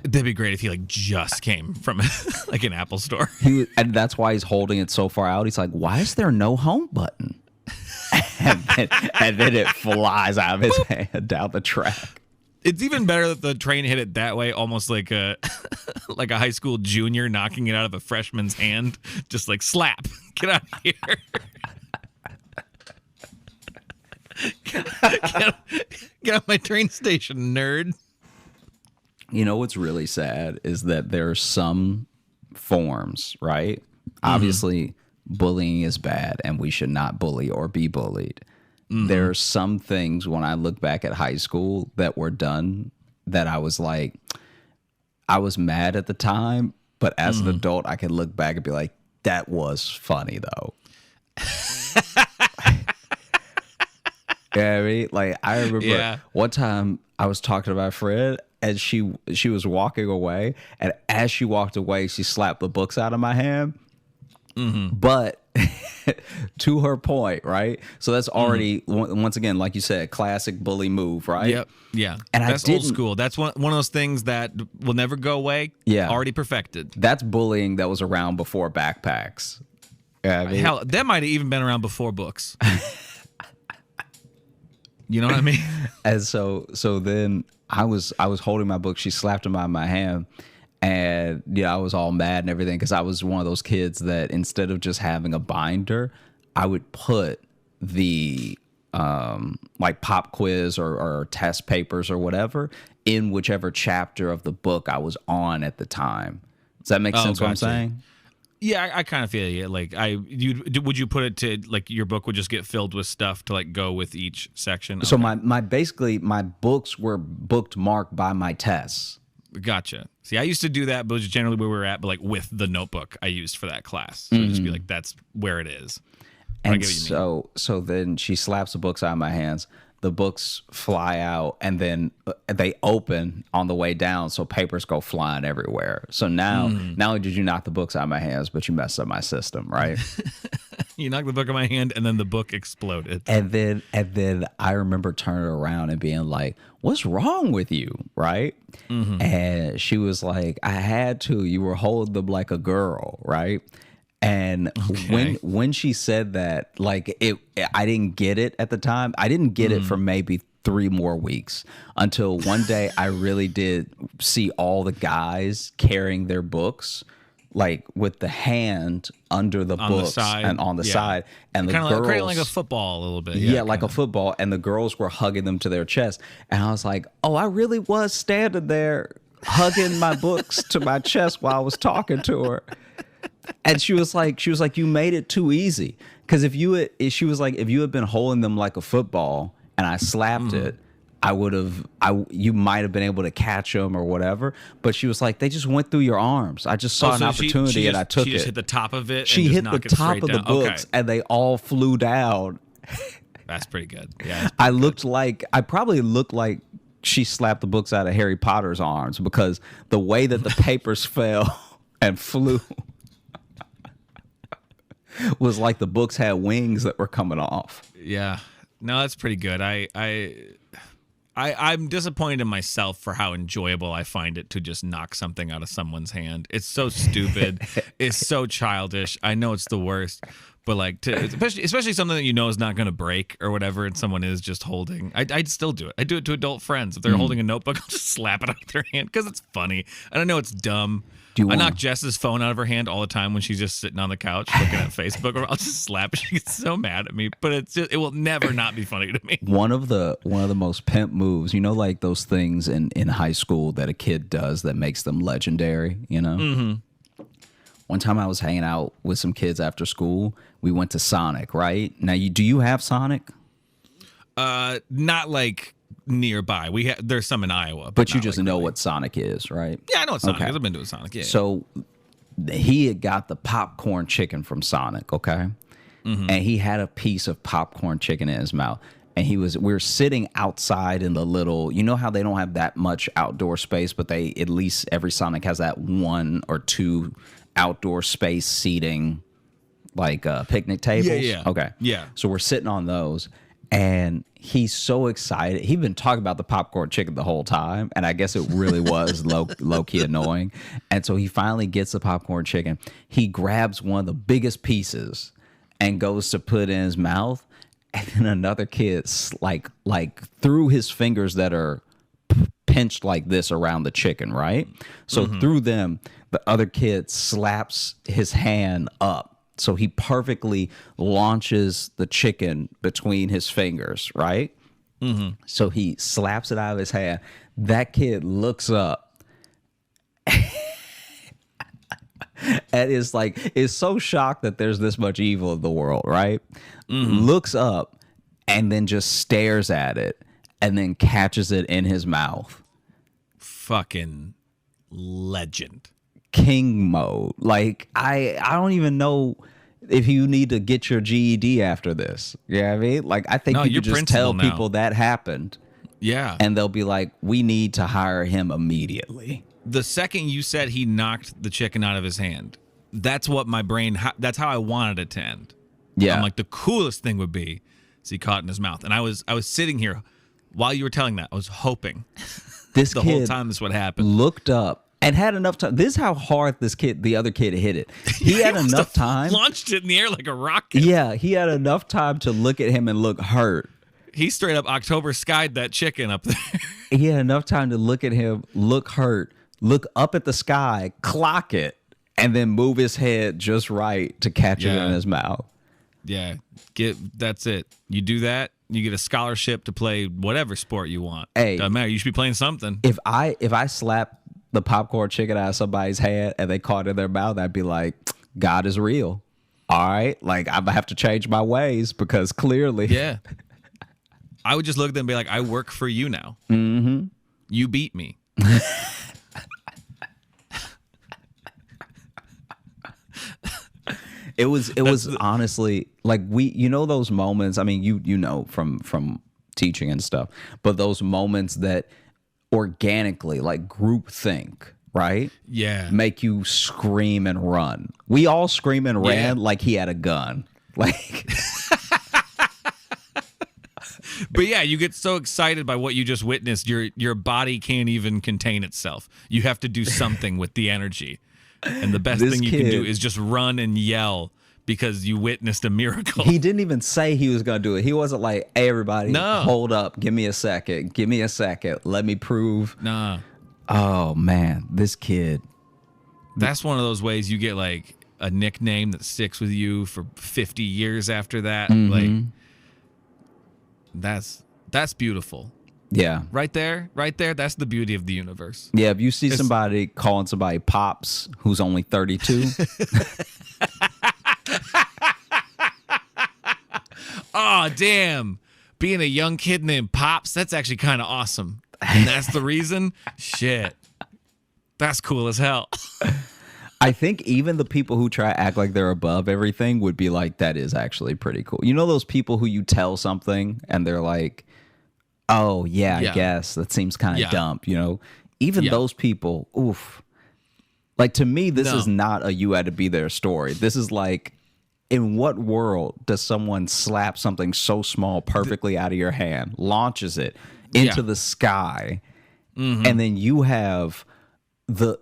That'd be great if he like just came from like an Apple store. And that's why he's holding it so far out. He's like, why is there no home button? and then it flies out of his hand down the track. It's even better that the train hit it that way, almost like a like a high school junior knocking it out of a freshman's hand. Just like slap. Get out of here. Get out my train station, nerd. You know what's really sad is that there are some forms, right? Obviously, bullying is bad and we should not bully or be bullied. There are some things when I look back at high school that were done that I was like, I was mad at the time, but as an adult, I can look back and be like, that was funny though. Yeah, I mean, like I remember one time I was talking to my friend and she was walking away, and as she walked away, she slapped the books out of my hand. But to her point, right? So that's already once again, like you said, classic bully move, right? Yep. Yeah. And that's old school. That's one of those things that will never go away. Yeah. Already perfected. That's bullying that was around before backpacks. Yeah, I mean, Hell, that might have even been around before books. You know what I mean? And so then I was holding my book. She slapped them out of my hand, and I was all mad and everything because I was one of those kids that instead of just having a binder, I would put the like pop quiz or test papers or whatever in whichever chapter of the book I was on at the time. Does that make sense? What I'm saying? Yeah, I kind of feel you. Like, would you put it to like your book would just get filled with stuff to like go with each section? So my basically my books were booked marked by my tests. Gotcha. See, I used to do that, but it was generally where we were at, but like with the notebook I used for that class. So it'd just be like, that's where it is. But And so then she slaps the books out of my hands. The books fly out, and then they open on the way down, so papers go flying everywhere. So now, not only did you knock the books out of my hands, but you messed up my system, right? You knocked the book in my hand, and then the book exploded. And then I remember turning around and being like, "What's wrong with you?" Right? And she was like, "I had to. You were holding them like a girl, right?" And when she said that, like I didn't get it at the time. I didn't get it for maybe 3 more weeks until one day I really did see all the guys carrying their books like with the hand under the books and on the side, and the girls kind of like a football a little bit. Yeah, like a football, and the girls were hugging them to their chest, and I was like, oh, I really was standing there hugging my books to my chest while I was talking to her. And she was like, you made it too easy. Because she was like, if you had been holding them like a football and I slapped it, you might have been able to catch them or whatever. But she was like, they just went through your arms. I just saw an opportunity and I took it. She just hit the top of it. She hit the top of the books and they all flew down. That's pretty good. Yeah. I probably looked like she slapped the books out of Harry Potter's arms because the way that the papers fell and flew was like the books had wings that were coming off. Yeah. No, that's pretty good. I'm disappointed in myself for how enjoyable I find it to just knock something out of someone's hand. It's so stupid. It's so childish. I know it's the worst, but like, especially something that you know is not going to break or whatever, and someone is just holding. I'd still do it. I do it to adult friends. If they're holding a notebook, I'll just slap it out of their hand because it's funny. And I know it's dumb. I knock Jess's phone out of her hand all the time when she's just sitting on the couch looking at Facebook, or I'll just slap it. She gets so mad at me, but it will never not be funny to me. One of the most pimp moves, you know, like those things in high school that a kid does that makes them legendary, you know? Mm-hmm. One time I was hanging out with some kids after school. We went to Sonic, right? Now, do you have Sonic? Not like nearby. There's some in Iowa, but you just know what Sonic is, right? Yeah, I know what Sonic is. I've been to a Sonic. Yeah. So he had got the popcorn chicken from Sonic, okay, and he had a piece of popcorn chicken in his mouth, and we were sitting outside in the little, you know how they don't have that much outdoor space, but they at least every Sonic has that 1 or 2 outdoor space seating, like picnic tables. Yeah. Okay. Yeah. So we're sitting on those. And he's so excited. He'd been talking about the popcorn chicken the whole time, and I guess it really was low-key annoying. And so he finally gets the popcorn chicken. He grabs one of the biggest pieces and goes to put it in his mouth, and then another kid, like through his fingers that are pinched like this around the chicken, right? So through them, the other kid slaps his hand up. So he perfectly launches the chicken between his fingers, right? Mm-hmm. So he slaps it out of his hand. That kid looks up and is so shocked that there's this much evil in the world, right? Mm-hmm. Looks up and then just stares at it and then catches it in his mouth. Fucking legend. King mode. Like, I don't even know if you need to get your GED after this. You know what I mean? Like, I think you could just tell people that happened. Yeah. And they'll be like, we need to hire him immediately. The second you said he knocked the chicken out of his hand, that's what my brain, that's how I wanted it to end. Yeah. I'm like, the coolest thing would be is he caught it in his mouth. And I was sitting here while you were telling that. I was hoping this the kid whole time this would happen. Looked up and had enough time. This is how hard the other kid hit it. He had enough time. Launched it in the air like a rocket. Yeah, he had enough time to look at him and look hurt. He straight up October skied that chicken up there. He had enough time to look at him, look hurt, look up at the sky, clock it, and then move his head just right to catch it in his mouth. Yeah, that's it. You do that, you get a scholarship to play whatever sport you want. Hey, doesn't matter. You should be playing something. If I slap the popcorn chicken out of somebody's hand and they caught it in their mouth, I'd be like, God is real. All right, like I'm gonna have to change my ways because clearly, yeah. I would just look at them and be like, I work for you now. Mm-hmm. You beat me. It was honestly like those moments. I mean, you know from teaching and stuff, but those moments that organically, like group think, right? Yeah, make you scream and run. We all scream and ran like he had a gun, like. But yeah, you get so excited by what you just witnessed, your body can't even contain itself. You have to do something with the energy. And the best thing you can do is just run and yell because you witnessed a miracle. He didn't even say he was going to do it. He wasn't like, hey, everybody, hold up. Give me a second. Give me a second. Let me prove. Nah. Oh, man, this kid. That's one of those ways you get like a nickname that sticks with you for 50 years after that. Mm-hmm. Like, that's beautiful. Yeah. Right there. That's the beauty of the universe. Yeah, if you see somebody calling somebody Pops who's only 32. Oh, damn. Being a young kid named Pops, that's actually kind of awesome. And that's the reason? Shit. That's cool as hell. I think even the people who try to act like they're above everything would be like, that is actually pretty cool. You know those people who you tell something and they're like, oh, yeah, I guess. That seems kind of dumb, you know? Even those people, oof. Like, to me, this is not a you had to be there story. This is like, in what world does someone slap something so small perfectly out of your hand, launches it into the sky, and then you have the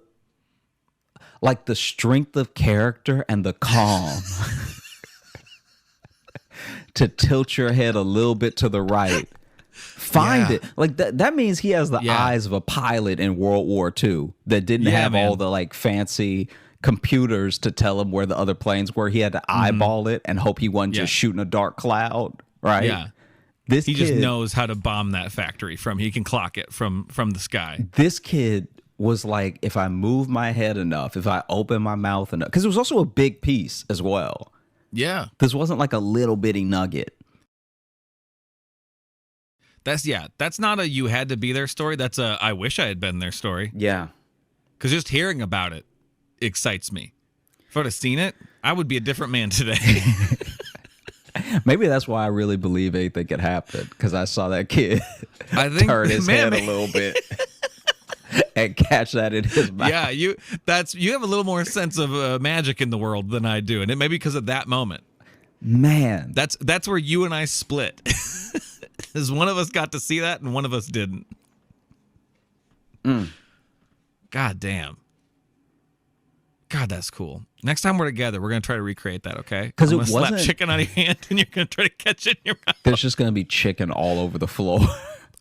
strength of character and the calm to tilt your head a little bit to the right. Find it. Like that means he has the eyes of a pilot in World War II that didn't have all the like fancy computers to tell him where the other planes were. He had to eyeball it and hope he wasn't just shooting a dark cloud, right? Yeah. He just knows how to bomb that factory he can clock it from the sky. This kid was like, if I move my head enough, if I open my mouth enough, because it was also a big piece as well. Yeah. This wasn't like a little bitty nugget. That's not a you had to be there story. That's a I wish I had been there story. Yeah. Because just hearing about it excites me. If I would have seen it, I would be a different man today. Maybe that's why I really believe anything could happen, because I saw that kid turn his head a little bit and catch that in his mouth. Yeah, you have a little more sense of magic in the world than I do, and it may be because of that moment. Man, that's where you and I split. Is one of us got to see that and one of us didn't. God damn. God, that's cool. Next time we're together, we're going to try to recreate that, okay? Because it wasn't wasn't... slap chicken out of your hand and you're going to try to catch it in your mouth. There's just going to be chicken all over the floor.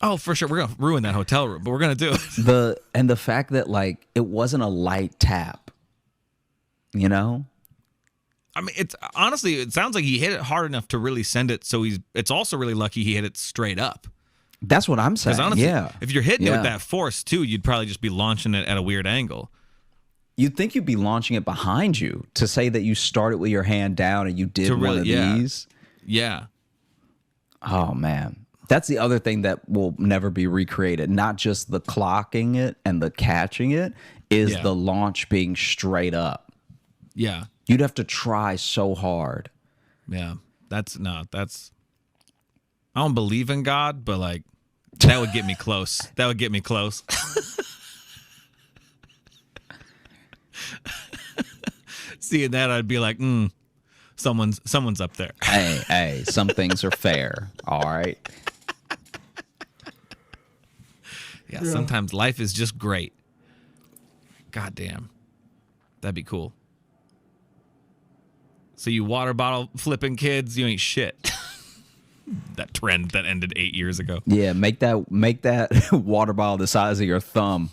Oh, for sure. We're going to ruin that hotel room, but we're going to do it. The fact that, like, it wasn't a light tap, you know? I mean, honestly, it sounds like he hit it hard enough to really send it, so it's also really lucky he hit it straight up. That's what I'm saying, Because honestly, yeah. if you're hitting it with that force, too, you'd probably just be launching it at a weird angle. You'd think you'd be launching it behind you to say that you started with your hand down and you did one of these. Yeah. Oh, man. That's the other thing that will never be recreated. Not just the clocking it and the catching it, is the launch being straight up. Yeah. You'd have to try so hard. Yeah. I don't believe in God, but like, that would get me close. That would get me close. Seeing that, I'd be like, someone's up there. Hey, some things are fair. All right. Yeah, sometimes life is just great. God damn. That'd be cool. So you water bottle flipping kids, you ain't shit. That trend that ended 8 years ago. Yeah, make that water bottle the size of your thumb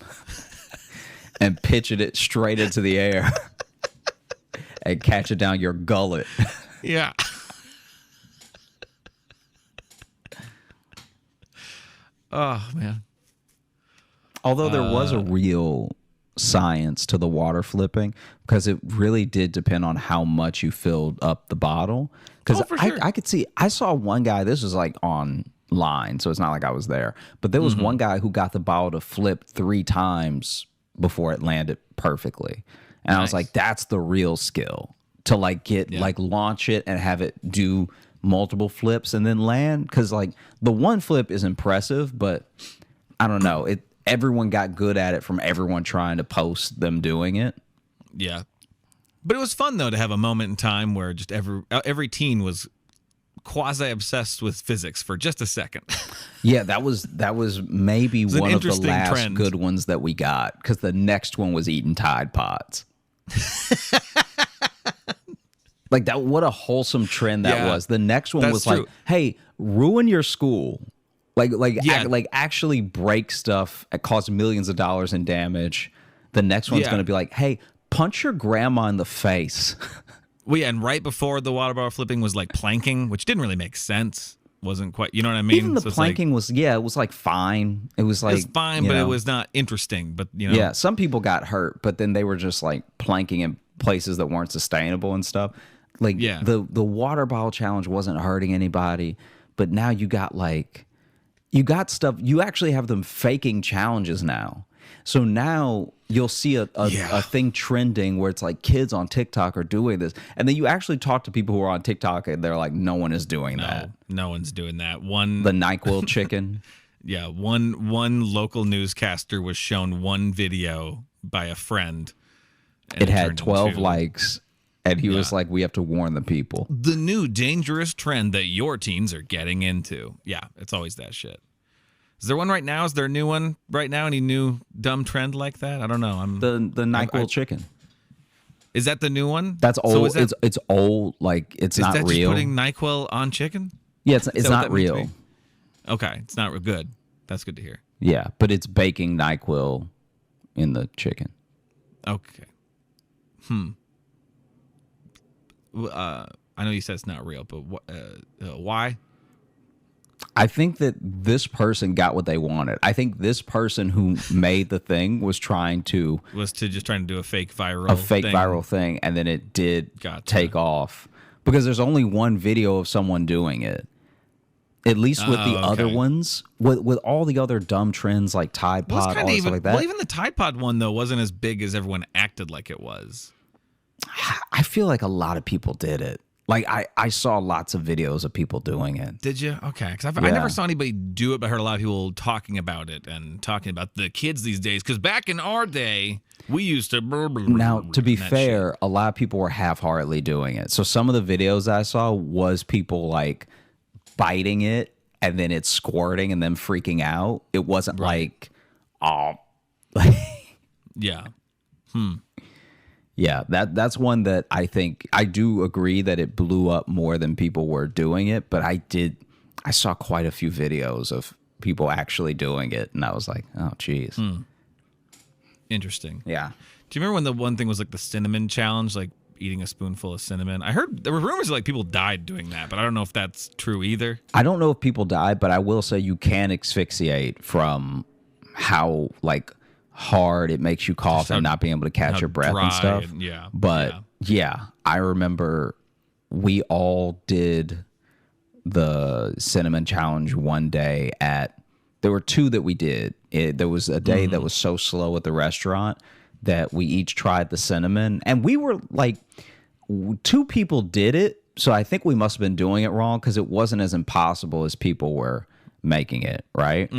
and pitch it straight into the air and catch it down your gullet. Yeah. Oh, man. Although there was a real science to the water flipping, because it really did depend on how much you filled up the bottle. Because I could see, I saw one guy, this was like online, so it's not like I was there, but there was one guy who got the bottle to flip 3 times before it landed perfectly. And I was like, that's the real skill, to like like launch it and have it do multiple flips and then land. Because like the one flip is impressive, but I don't know, everyone got good at it from everyone trying to post them doing it. Yeah. But it was fun, though, to have a moment in time where just every teen was quasi-obsessed with physics for just a second. Yeah, that was maybe one of the last good ones that we got, because the next one was eating Tide Pods. Like, that, what a wholesome trend that was. The next one was like, hey, ruin your school. Like actually break stuff and cause millions of dollars in damage. The next one's going to be like, hey, punch your grandma in the face. Well, yeah, and right before the water bottle flipping was like planking, which didn't really make sense. wasn't quite. You know what I mean? Even the So it's planking was, it was like fine. It was like it's fine, but it was not interesting. But yeah, some people got hurt, but then they were just like planking in places that weren't sustainable and stuff. Like the water bottle challenge wasn't hurting anybody, but now you got stuff. You actually have them faking challenges now. So now you'll see a thing trending where it's like kids on TikTok are doing this. And then you actually talk to people who are on TikTok and they're like, no one is doing that. No one's doing that. The NyQuil chicken. Yeah. One local newscaster was shown one video by a friend. It had 12 likes. And he was like, we have to warn the people. The new dangerous trend that your teens are getting into. Yeah. It's always that shit. Is there one right now? Is there a new one right now? Any new dumb trend like that? I don't know. The NyQuil chicken. Is that the new one? That's old. So it's old. Like it's not real. Is that just putting NyQuil on chicken? Yeah, it's not real. Okay, it's not good. That's good to hear. Yeah, but it's baking NyQuil in the chicken. Okay. I know you said it's not real, but why? I think that this person got what they wanted. I think this person who made the thing was just trying to do a fake viral thing, and then it did take off because there's only one video of someone doing it. At least with the other ones, with all the other dumb trends like Tide Pod, all stuff like that. Well, even the Tide Pod one though wasn't as big as everyone acted like it was. I feel like a lot of people did it. Like, I saw lots of videos of people doing it. Did you? Okay. Because I never saw anybody do it, but I heard a lot of people talking about it and talking about the kids these days. Because back in our day, we used to... Now, to be fair, a lot of people were half-heartedly doing it. So some of the videos I saw was people, like, biting it, and then it's squirting and them freaking out. It wasn't like, oh... Yeah. Yeah, that's one that I think I do agree that it blew up more than people were doing it, but I saw quite a few videos of people actually doing it, and I was like, oh, geez. Interesting. Yeah. Do you remember when the one thing was like the cinnamon challenge, like eating a spoonful of cinnamon? I heard there were rumors like people died doing that, but I don't know if that's true either. I don't know if people died, but I will say you can asphyxiate from how, like, hard it makes you cough and not being able to catch your breath and stuff. But I remember we all did the cinnamon challenge one day there were two that we did. There was a day that was so slow at the restaurant that we each tried the cinnamon, and we were like, two people did it. So I think we must have been doing it wrong because it wasn't as impossible as people were making it. Right.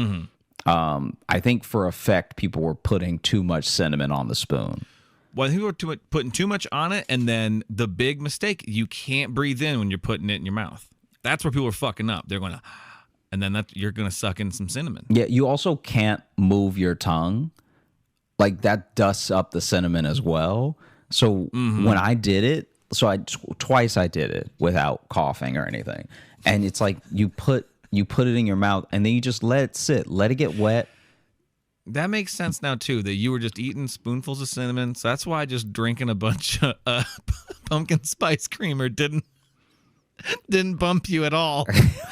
I think for effect, people were putting too much cinnamon on the spoon. Well, I think we were putting too much on it, and then the big mistake, you can't breathe in when you're putting it in your mouth. That's where people are fucking up. They're going to, and then you're going to suck in some cinnamon. Yeah, you also can't move your tongue. Like, that dusts up the cinnamon as well. So when I did it, twice I did it without coughing or anything. And it's like you put it in your mouth, and then you just let it sit. Let it get wet. That makes sense now, too, that you were just eating spoonfuls of cinnamon. So that's why just drinking a bunch of pumpkin spice creamer didn't bump you at all.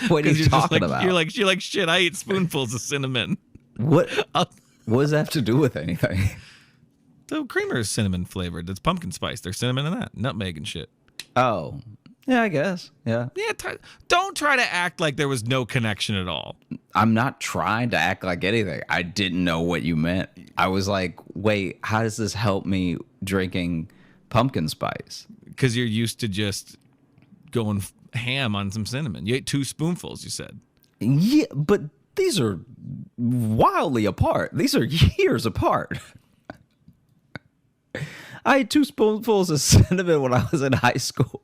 What are you talking about? You're like, shit, I eat spoonfuls of cinnamon. What does that have to do with anything? The creamer is cinnamon flavored. It's pumpkin spice. There's cinnamon in that. Nutmeg and shit. Oh, yeah, I guess. Yeah. Yeah. Don't try to act like there was no connection at all. I'm not trying to act like anything. I didn't know what you meant. I was like, wait, how does this help me drinking pumpkin spice? Because you're used to just going ham on some cinnamon. You ate 2 spoonfuls, you said. Yeah, but these are wildly apart. These are years apart. I ate 2 spoonfuls of cinnamon when I was in high school.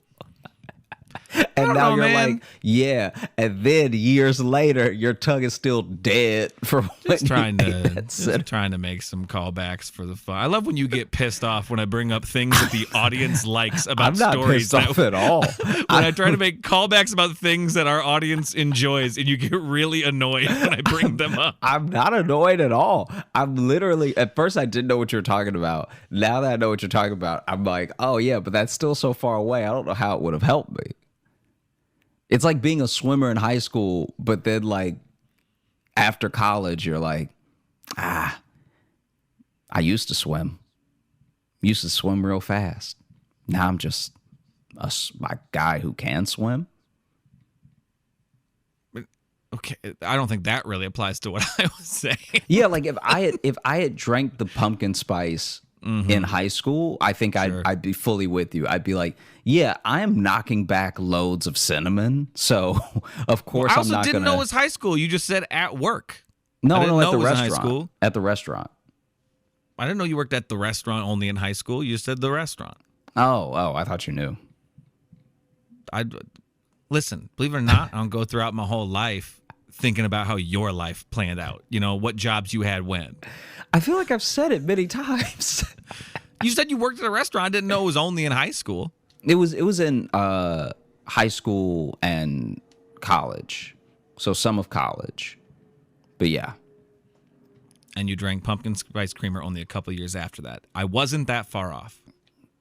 And now you're like, yeah. And then years later, your tongue is still dead from just trying to make some callbacks for the fun. I love when you get pissed off when I bring up things that the audience likes about stories. I'm not pissed off at all. When I try to make callbacks about things that our audience enjoys, and you get really annoyed when I bring them up. I'm not annoyed at all. I'm literally, at first I didn't know what you were talking about. Now that I know what you're talking about, I'm like, oh yeah, but that's still so far away. I don't know how it would have helped me. It's like being a swimmer in high school, but then like after college, you're like, I used to swim. Used to swim real fast. Now I'm just a guy who can swim. Okay, I don't think that really applies to what I was saying. Yeah, like if I had drank the pumpkin spice in high school, I think I'd be fully with you. I'd be like, yeah, I am knocking back loads of cinnamon, so of course I I'm not also didn't gonna. know it was high school. You just said at work. No, I didn't at know the it was in restaurant. high school. At the restaurant. I didn't know you worked at the restaurant only in high school. You said the restaurant. Oh, I thought you knew. Listen, believe it or not, I don't go throughout my whole life thinking about how your life planned out. You know, what jobs you had when. I feel like I've said it many times. You said you worked at a restaurant. I didn't know it was only in high school. It was in high school and college. So some of college. But yeah. And you drank pumpkin spice creamer only a couple years after that. I wasn't that far off.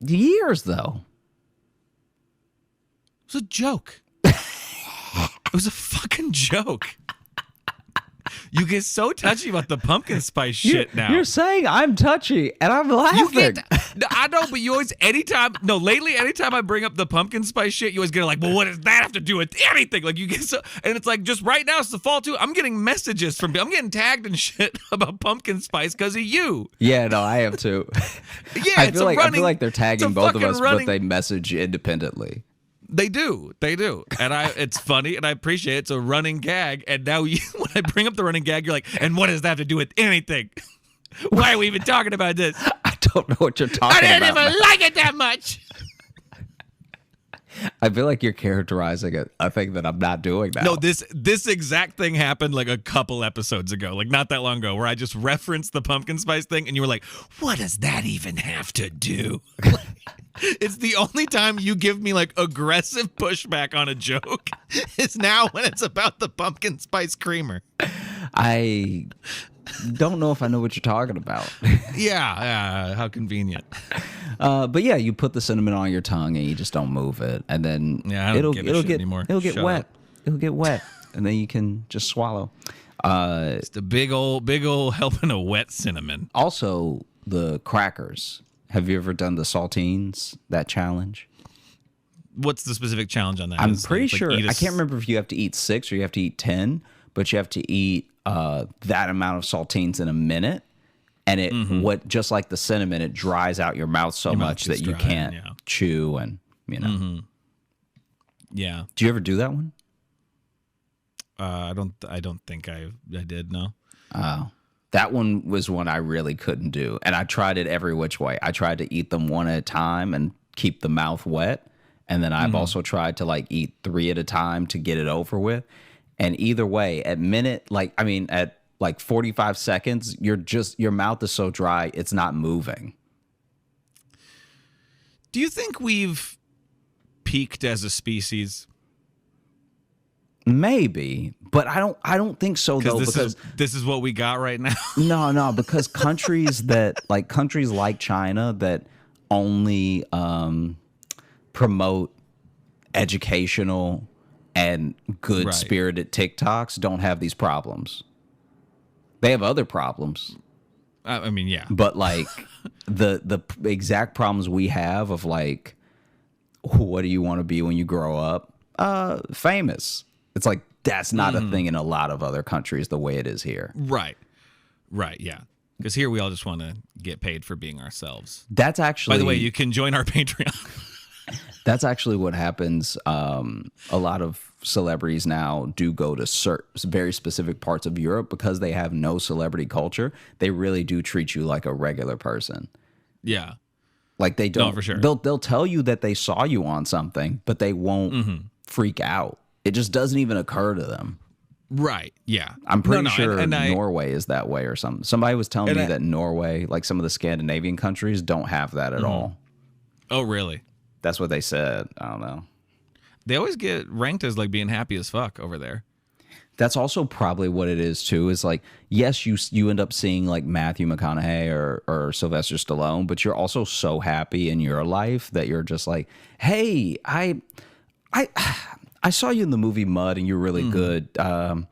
Years though. It was a joke. It was a fucking joke. You get so touchy about the pumpkin spice shit now. You're saying I'm touchy, and I'm laughing. I know, but you always, lately, anytime I bring up the pumpkin spice shit, you always get like, well, what does that have to do with anything? Like, you get so, and it's like, just right now, it's the fall too. I'm getting messages from people. I'm getting tagged and shit about pumpkin spice because of you. Yeah, no, I am too. Yeah, I feel like they're tagging both of us, but they message independently. They do. And it's funny, and I appreciate it. It's a running gag. And now when I bring up the running gag, you're like, and what does that have to do with anything? Why are we even talking about this? I don't know what you're talking about. I didn't even like it that much. I feel like you're characterizing a thing that I'm not doing now. No, this exact thing happened like a couple episodes ago, like not that long ago, where I just referenced the pumpkin spice thing, and you were like, what does that even have to do? It's the only time you give me like aggressive pushback on a joke is now when it's about the pumpkin spice creamer. I don't know if I know what you're talking about. Yeah, how convenient. But yeah, you put the cinnamon on your tongue and you just don't move it, and then it'll get anymore. It'll get Shut wet. up. It'll get wet, and then you can just swallow. It's the big old helping of wet cinnamon. Also, the crackers. Have you ever done the saltines, that challenge? What's the specific challenge on that? I'm pretty sure. I can't remember if you have to eat 6 or you have to eat 10, but you have to eat that amount of saltines in a minute. And it, just like the cinnamon, it dries out your mouth so much that you can't chew, and you know. Yeah. Do you ever do that one? I don't think I did. No. Oh. That one was one I really couldn't do. And I tried it every which way. I tried to eat them one at a time and keep the mouth wet. And then I've also tried to like eat 3 at a time to get it over with. And either way, at 45 seconds, your mouth is so dry, it's not moving. Do you think we've peaked as a species? Maybe, but I don't think so though, because this is what we got right now. No, because countries like China that only promote educational and good spirited TikToks don't have these problems. They have other problems. I mean, yeah, but like the exact problems we have of like, what do you want to be when you grow up? Famous. It's like that's not a thing in a lot of other countries the way it is here. Right, yeah. Because here we all just want to get paid for being ourselves. That's actually... By the way, you can join our Patreon. That's actually what happens. A lot of celebrities now do go to very specific parts of Europe because they have no celebrity culture. They really do treat you like a regular person. Yeah. Like they don't... No, for sure. They'll tell you that they saw you on something, but they won't freak out. It just doesn't even occur to them. Right. Yeah. I'm pretty sure Norway is that way or something. Somebody was telling me that Norway, like some of the Scandinavian countries, don't have that at all. Oh, really? That's what they said. I don't know. They always get ranked as like being happy as fuck over there. That's also probably what it is too. Is like, yes, you end up seeing like Matthew McConaughey or Sylvester Stallone, but you're also so happy in your life that you're just like, hey, I saw you in the movie Mud, and you're really good. Do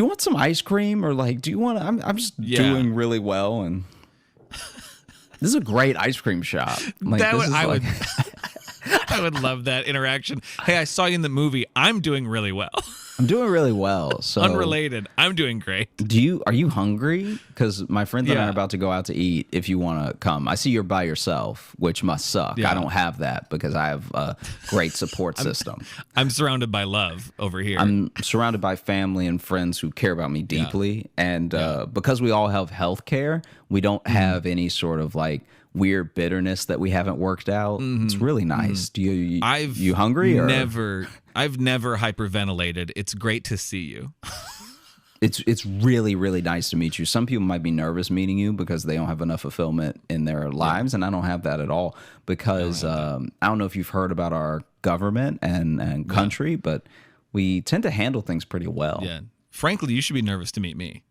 you want some ice cream, or like, do you want? I'm just doing really well, and this is a great ice cream shop. Like, I would love that interaction. Hey, I saw you in the movie. I'm doing really well. I'm doing really well. So unrelated. I'm doing great. Are you hungry? Because my friends and I are about to go out to eat. If you want to come, I see you're by yourself, which must suck. I don't have that because I have a great support system. I'm surrounded by love over here. I'm surrounded by family and friends who care about me deeply, and because we all have health care, we don't have any sort of like weird bitterness that we haven't worked out. It's really nice. Do you hungry? I've never hyperventilated. It's great to see you. It's really, really nice to meet you. Some people might be nervous meeting you because they don't have enough fulfillment in their lives, and I don't have that at all because I don't know if you've heard about our government and country, but we tend to handle things pretty well. Yeah. Frankly, you should be nervous to meet me.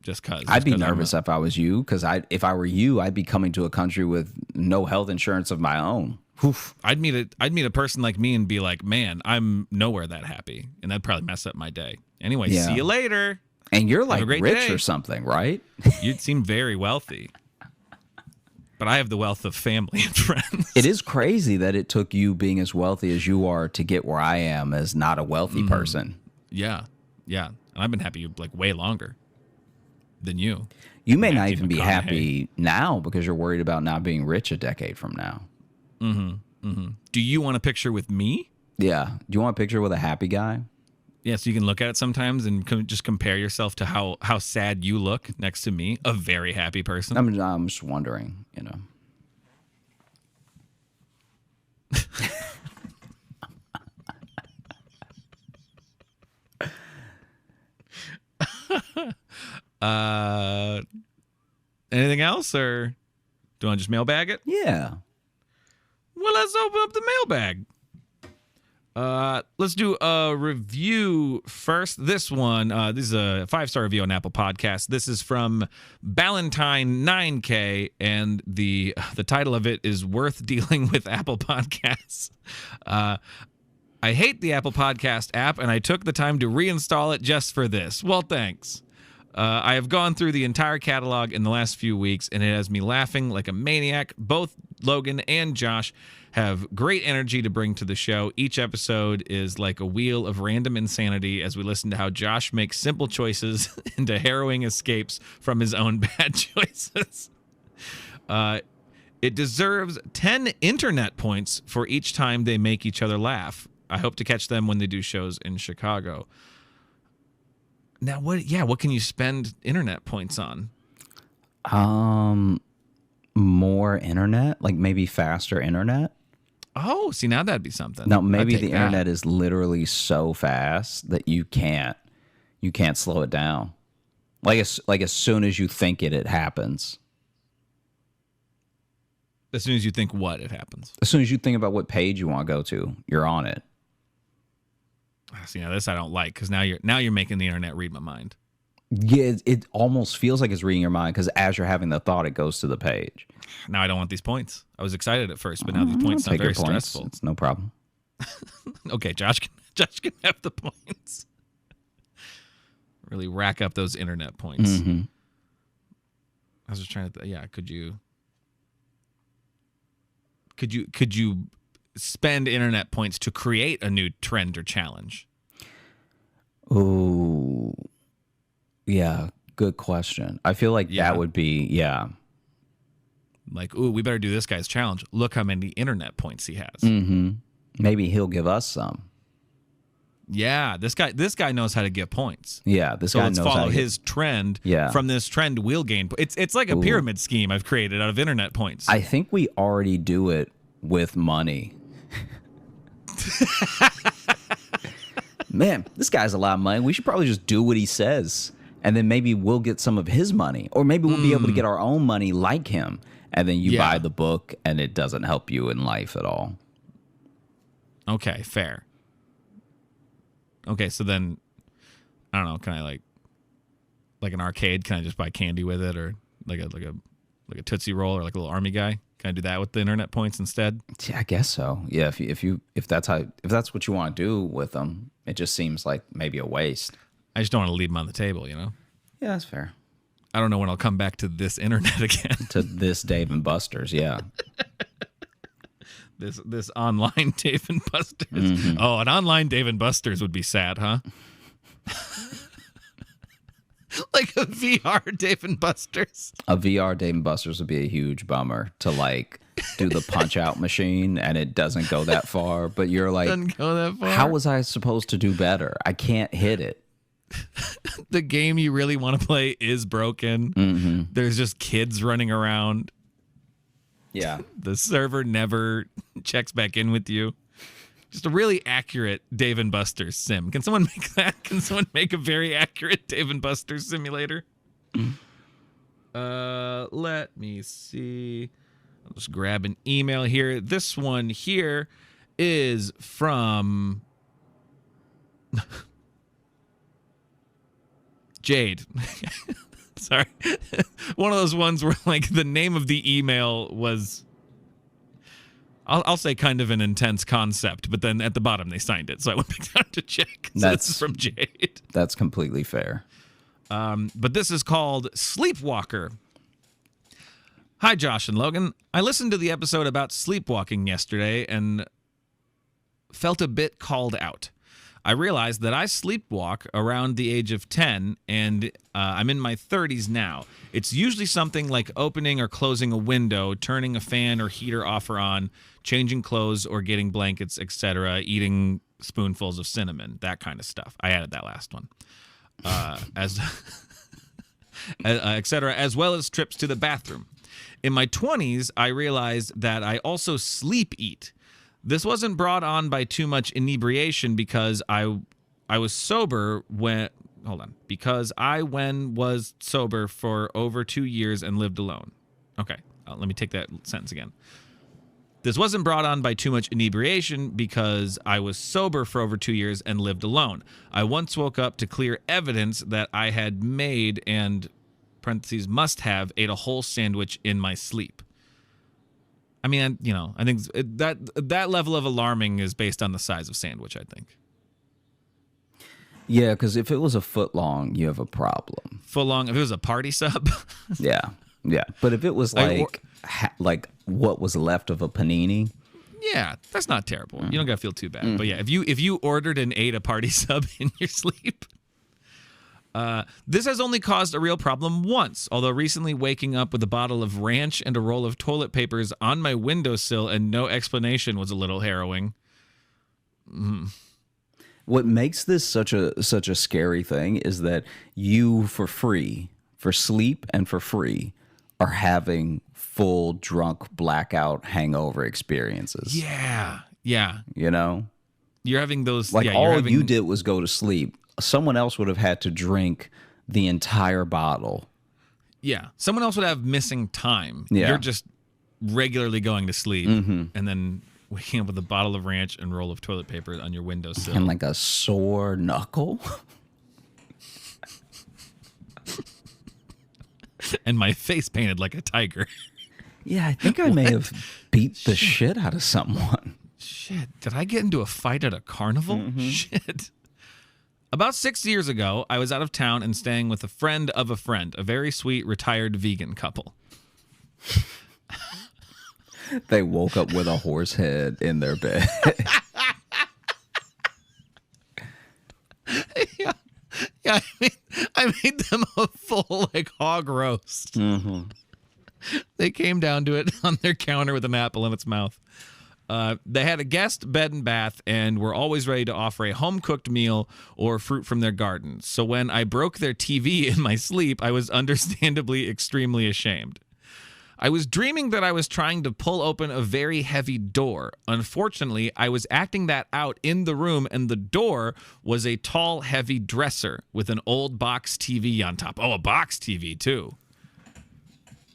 Just because I'd be nervous if I was you, because if I were you, I'd be coming to a country with no health insurance of my own. Oof. I'd meet a person like me and be like, man, I'm nowhere that happy, and that'd probably mess up my day. Anyway, see you later. And you're like rich day. Or something, right? You'd seem very wealthy, but I have the wealth of family and friends. It is crazy that it took you being as wealthy as you are to get where I am as not a wealthy person. Yeah, and I've been happy like way longer than you. You may not even be happy now because you're worried about not being rich a decade from now. Do you want a picture with me? Yeah. Do you want a picture with a happy guy? Yeah, so you can look at it sometimes and just compare yourself to how sad you look next to me, a very happy person. I'm just wondering, Anything else, or do you want to just mailbag it? Yeah. Well, let's open up the mailbag. Let's do a review first. This one, this is a 5-star review on Apple Podcasts. This is from Ballantyne 9K, and the title of it is "Worth Dealing with Apple Podcasts." I hate the Apple Podcast app, and I took the time to reinstall it just for this. Well, thanks. I have gone through the entire catalog in the last few weeks, and it has me laughing like a maniac. Both Logan and Josh have great energy to bring to the show. Each episode is like a wheel of random insanity as we listen to how Josh makes simple choices into harrowing escapes from his own bad choices. It deserves 10 internet points for each time they make each other laugh. I hope to catch them when they do shows in Chicago. Now, what can you spend internet points on? More internet, like maybe faster internet. Oh, see, now that'd be something. No, maybe the internet is literally so fast that you can't slow it down. Like as soon as you think it happens. As soon as you think what, it happens. As soon as you think about what page you want to go to, you're on it. See, now this I don't like, because now you're making the internet read my mind. Yeah, it almost feels like it's reading your mind because as you're having the thought, it goes to the page. Now I don't want these points. I was excited at first, but now these points sound very stressful. It's no problem. Okay, Josh can have the points. Really rack up those internet points. I was just trying to. Could you spend internet points to create a new trend or challenge? Ooh. Yeah, good question. I feel like that would be, Like, ooh, we better do this guy's challenge. Look how many internet points he has. Maybe he'll give us some. Yeah, this guy knows how to get points. Yeah, this guy knows how to follow his trend. Yeah. From this trend, we'll gain. It's like a pyramid scheme I've created out of internet points. I think we already do it with money. Man, this guy's a lot of money. We should probably just do what he says. And then maybe we'll get some of his money. Or maybe we'll be able to get our own money like him. And then you buy the book and it doesn't help you in life at all. Okay, fair. Okay, so then, I don't know, can I like an arcade, can I just buy candy with it? Or like a Tootsie Roll or like a little army guy? Can I do that with the internet points instead? Yeah, I guess so. Yeah, if that's what you want to do with them, it just seems like maybe a waste. I just don't want to leave them on the table, you know? Yeah, that's fair. I don't know when I'll come back to this internet again. To this Dave and Buster's, yeah. This online Dave and Buster's. Oh, an online Dave and Buster's would be sad, huh? Like a VR Dave and Buster's. A VR Dave and Buster's would be a huge bummer to like do the punch out machine and it doesn't go that far. But you're like, Doesn't go that far. how was I supposed to do better? I can't hit it. The game you really want to play is broken. There's just kids running around. Yeah. The server never checks back in with you. Just a really accurate Dave and Buster's sim. Can someone make that? Can someone make a very accurate Dave and Buster's simulator? Let me see. I'll just grab an email here. This one here is from Jade. Sorry. One of those ones where like the name of the email was, I'll say kind of an intense concept, but then at the bottom they signed it. So I went back down to check. So this is from Jade. That's completely fair. But this is called Sleepwalker. Hi, Josh and Logan. I listened to the episode about sleepwalking yesterday and felt a bit called out. I realized that I sleepwalk around the age of 10, and I'm in my 30s now. It's usually something like opening or closing a window, turning a fan or heater off or on, changing clothes or getting blankets, etc., eating spoonfuls of cinnamon, that kind of stuff. I added that last one. Etc., as well as trips to the bathroom. In my 20s, I realized that I also sleep eat. This wasn't brought on by too much inebriation because I was sober when was sober for over 2 years and lived alone. Okay, let me take that sentence again. This wasn't brought on by too much inebriation because I was sober for over 2 years and lived alone. I once woke up to clear evidence that I had made and parentheses must have ate a whole sandwich in my sleep. I mean, you know, I think that level of alarming is based on the size of sandwich, I think. Yeah, because if it was a foot long, you have a problem. Foot long, if it was a party sub. Yeah. But if it was like what was left of a panini. Yeah, that's not terrible. You don't got to feel too bad. But yeah, if you ordered and ate a party sub in your sleep. This has only caused a real problem once, although recently waking up with a bottle of ranch and a roll of toilet papers on my windowsill and no explanation was a little harrowing. What makes this such a scary thing is that you, for sleep and for free, are having full drunk blackout hangover experiences. Yeah. You know? You're having those... Like all you did was go to sleep. Someone else would have had to drink the entire bottle. Yeah. Someone else would have missing time. Yeah. You're just regularly going to sleep and then waking up with a bottle of ranch and roll of toilet paper on your windowsill. And like a sore knuckle. And my face painted like a tiger. Yeah, I think I may have beat the shit out of someone. Shit. Did I get into a fight at a carnival? Shit. About 6 years ago, I was out of town and staying with a friend of a friend, a very sweet retired vegan couple. They woke up with a horse head in their bed. Yeah, I made them a full hog roast. They came down to it on their counter with an apple in its mouth. They had a guest bed and bath and were always ready to offer a home-cooked meal or fruit from their garden. So when I broke their TV in my sleep, I was understandably extremely ashamed. I was dreaming that I was trying to pull open a very heavy door. Unfortunately, I was acting that out in the room, and the door was a tall, heavy dresser with an old box TV on top. Oh, a box TV, too.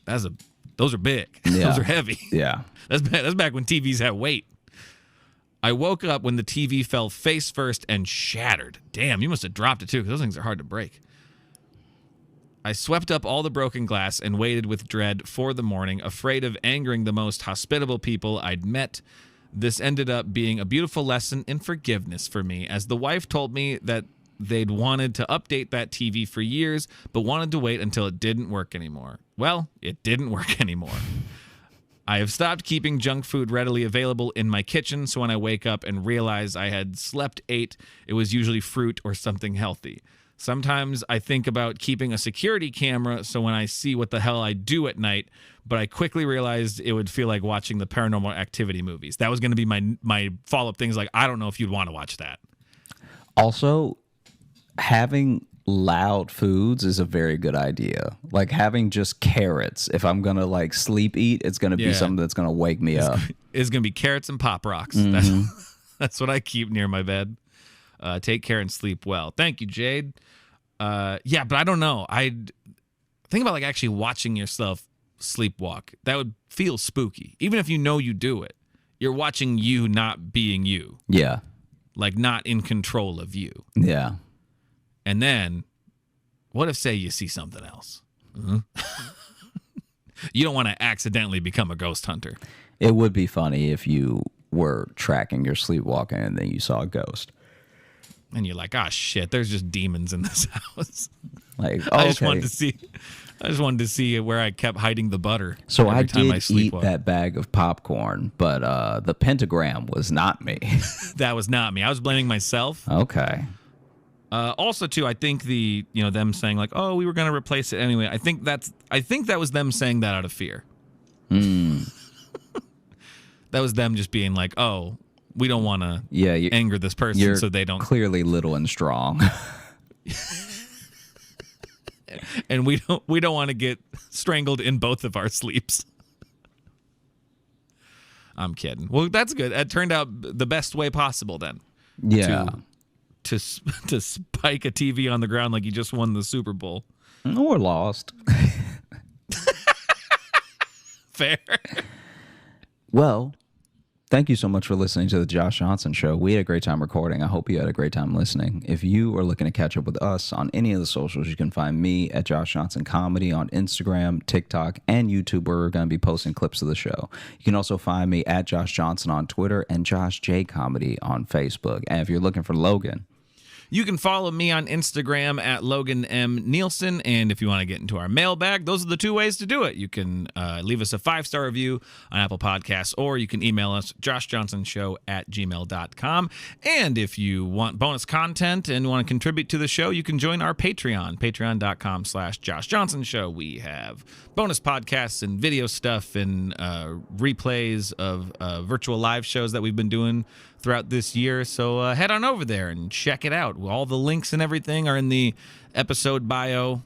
Those are big. Yeah. Those are heavy. Yeah. That's back when TVs had weight. I woke up when the TV fell face first and shattered. Damn, you must have dropped it too, because those things are hard to break. I swept up all the broken glass and waited with dread for the morning, afraid of angering the most hospitable people I'd met. This ended up being a beautiful lesson in forgiveness for me, as the wife told me that they'd wanted to update that TV for years, but wanted to wait until it didn't work anymore. Well, it didn't work anymore. I have stopped keeping junk food readily available in my kitchen, so when I wake up and realize I had slept 8, it was usually fruit or something healthy. Sometimes I think about keeping a security camera so when I see what the hell I do at night, but I quickly realized it would feel like watching the Paranormal Activity movies. That was going to be my follow-up things. Like, I don't know if you'd want to watch that. Also, having loud foods is a very good idea. Like having just carrots. If I'm going to like sleep eat, it's going to be something that's going to wake me up. It's going to be carrots and Pop Rocks. That's what I keep near my bed. Take care and sleep well. Thank you, Jade. Yeah, but I don't know. I think about like actually watching yourself sleepwalk. That would feel spooky. Even if you know you do it, you're watching you not being you. Yeah. Like not in control of you. Yeah. And then, what if, say, you see something else? Mm-hmm. You don't want to accidentally become a ghost hunter. It would be funny if you were tracking your sleepwalking and then you saw a ghost. And you're like, oh, shit, there's just demons in this house. Like, I just wanted to see where I kept hiding the butter. So I did eat that bag of popcorn, but the pentagram was not me. That was not me. I was blaming myself. Okay. Also, too, I think them saying like, "Oh, we were going to replace it anyway." I think that was them saying that out of fear. That was them just being like, "Oh, we don't want to anger this person, so they don't." Clearly, little and strong. And we don't want to get strangled in both of our sleeps. I'm kidding. Well, that's good. It turned out the best way possible then. Yeah. To spike a TV on the ground like you just won the Super Bowl. Or lost. Fair. Well, thank you so much for listening to the Josh Johnson Show. We had a great time recording. I hope you had a great time listening. If you are looking to catch up with us on any of the socials, you can find me at Josh Johnson Comedy on Instagram, TikTok, and YouTube, where we're going to be posting clips of the show. You can also find me at Josh Johnson on Twitter and Josh J Comedy on Facebook. And if you're looking for Logan, you can follow me on Instagram at Logan M. Nielsen. And if you want to get into our mailbag, those are the 2 ways to do it. You can leave us a 5-star review on Apple Podcasts, or you can email us, joshjohnsonshow@gmail.com. And if you want bonus content and want to contribute to the show, you can join our Patreon, patreon.com/joshjohnsonshow. We have bonus podcasts and video stuff and replays of virtual live shows that we've been doing throughout this year. So head on over there and check it out. All the links and everything are in the episode bio.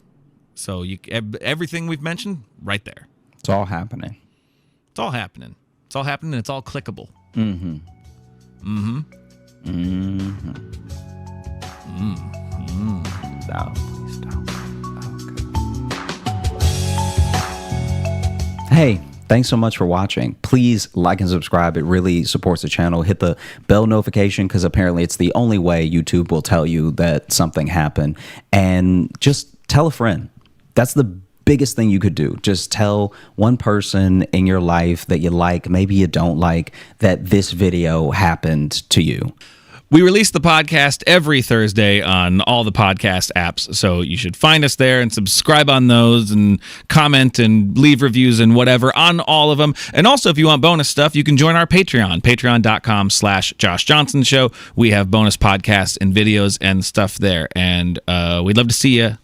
So everything we've mentioned, right there. It's all happening. It's all happening. It's all happening. It's all clickable. Mm-hmm. Mm-hmm. Mm-hmm. Mm-hmm. Stop. Please stop. Okay. Hey. Thanks so much for watching. Please like and subscribe. It really supports the channel. Hit the bell notification because apparently it's the only way YouTube will tell you that something happened. And just tell a friend. That's the biggest thing you could do. Just tell one person in your life that you like, maybe you don't like, that this video happened to you. We release the podcast every Thursday on all the podcast apps, so you should find us there and subscribe on those and comment and leave reviews and whatever on all of them. And also, if you want bonus stuff, you can join our Patreon, patreon.com/Josh Johnson Show. We have bonus podcasts and videos and stuff there, and we'd love to see you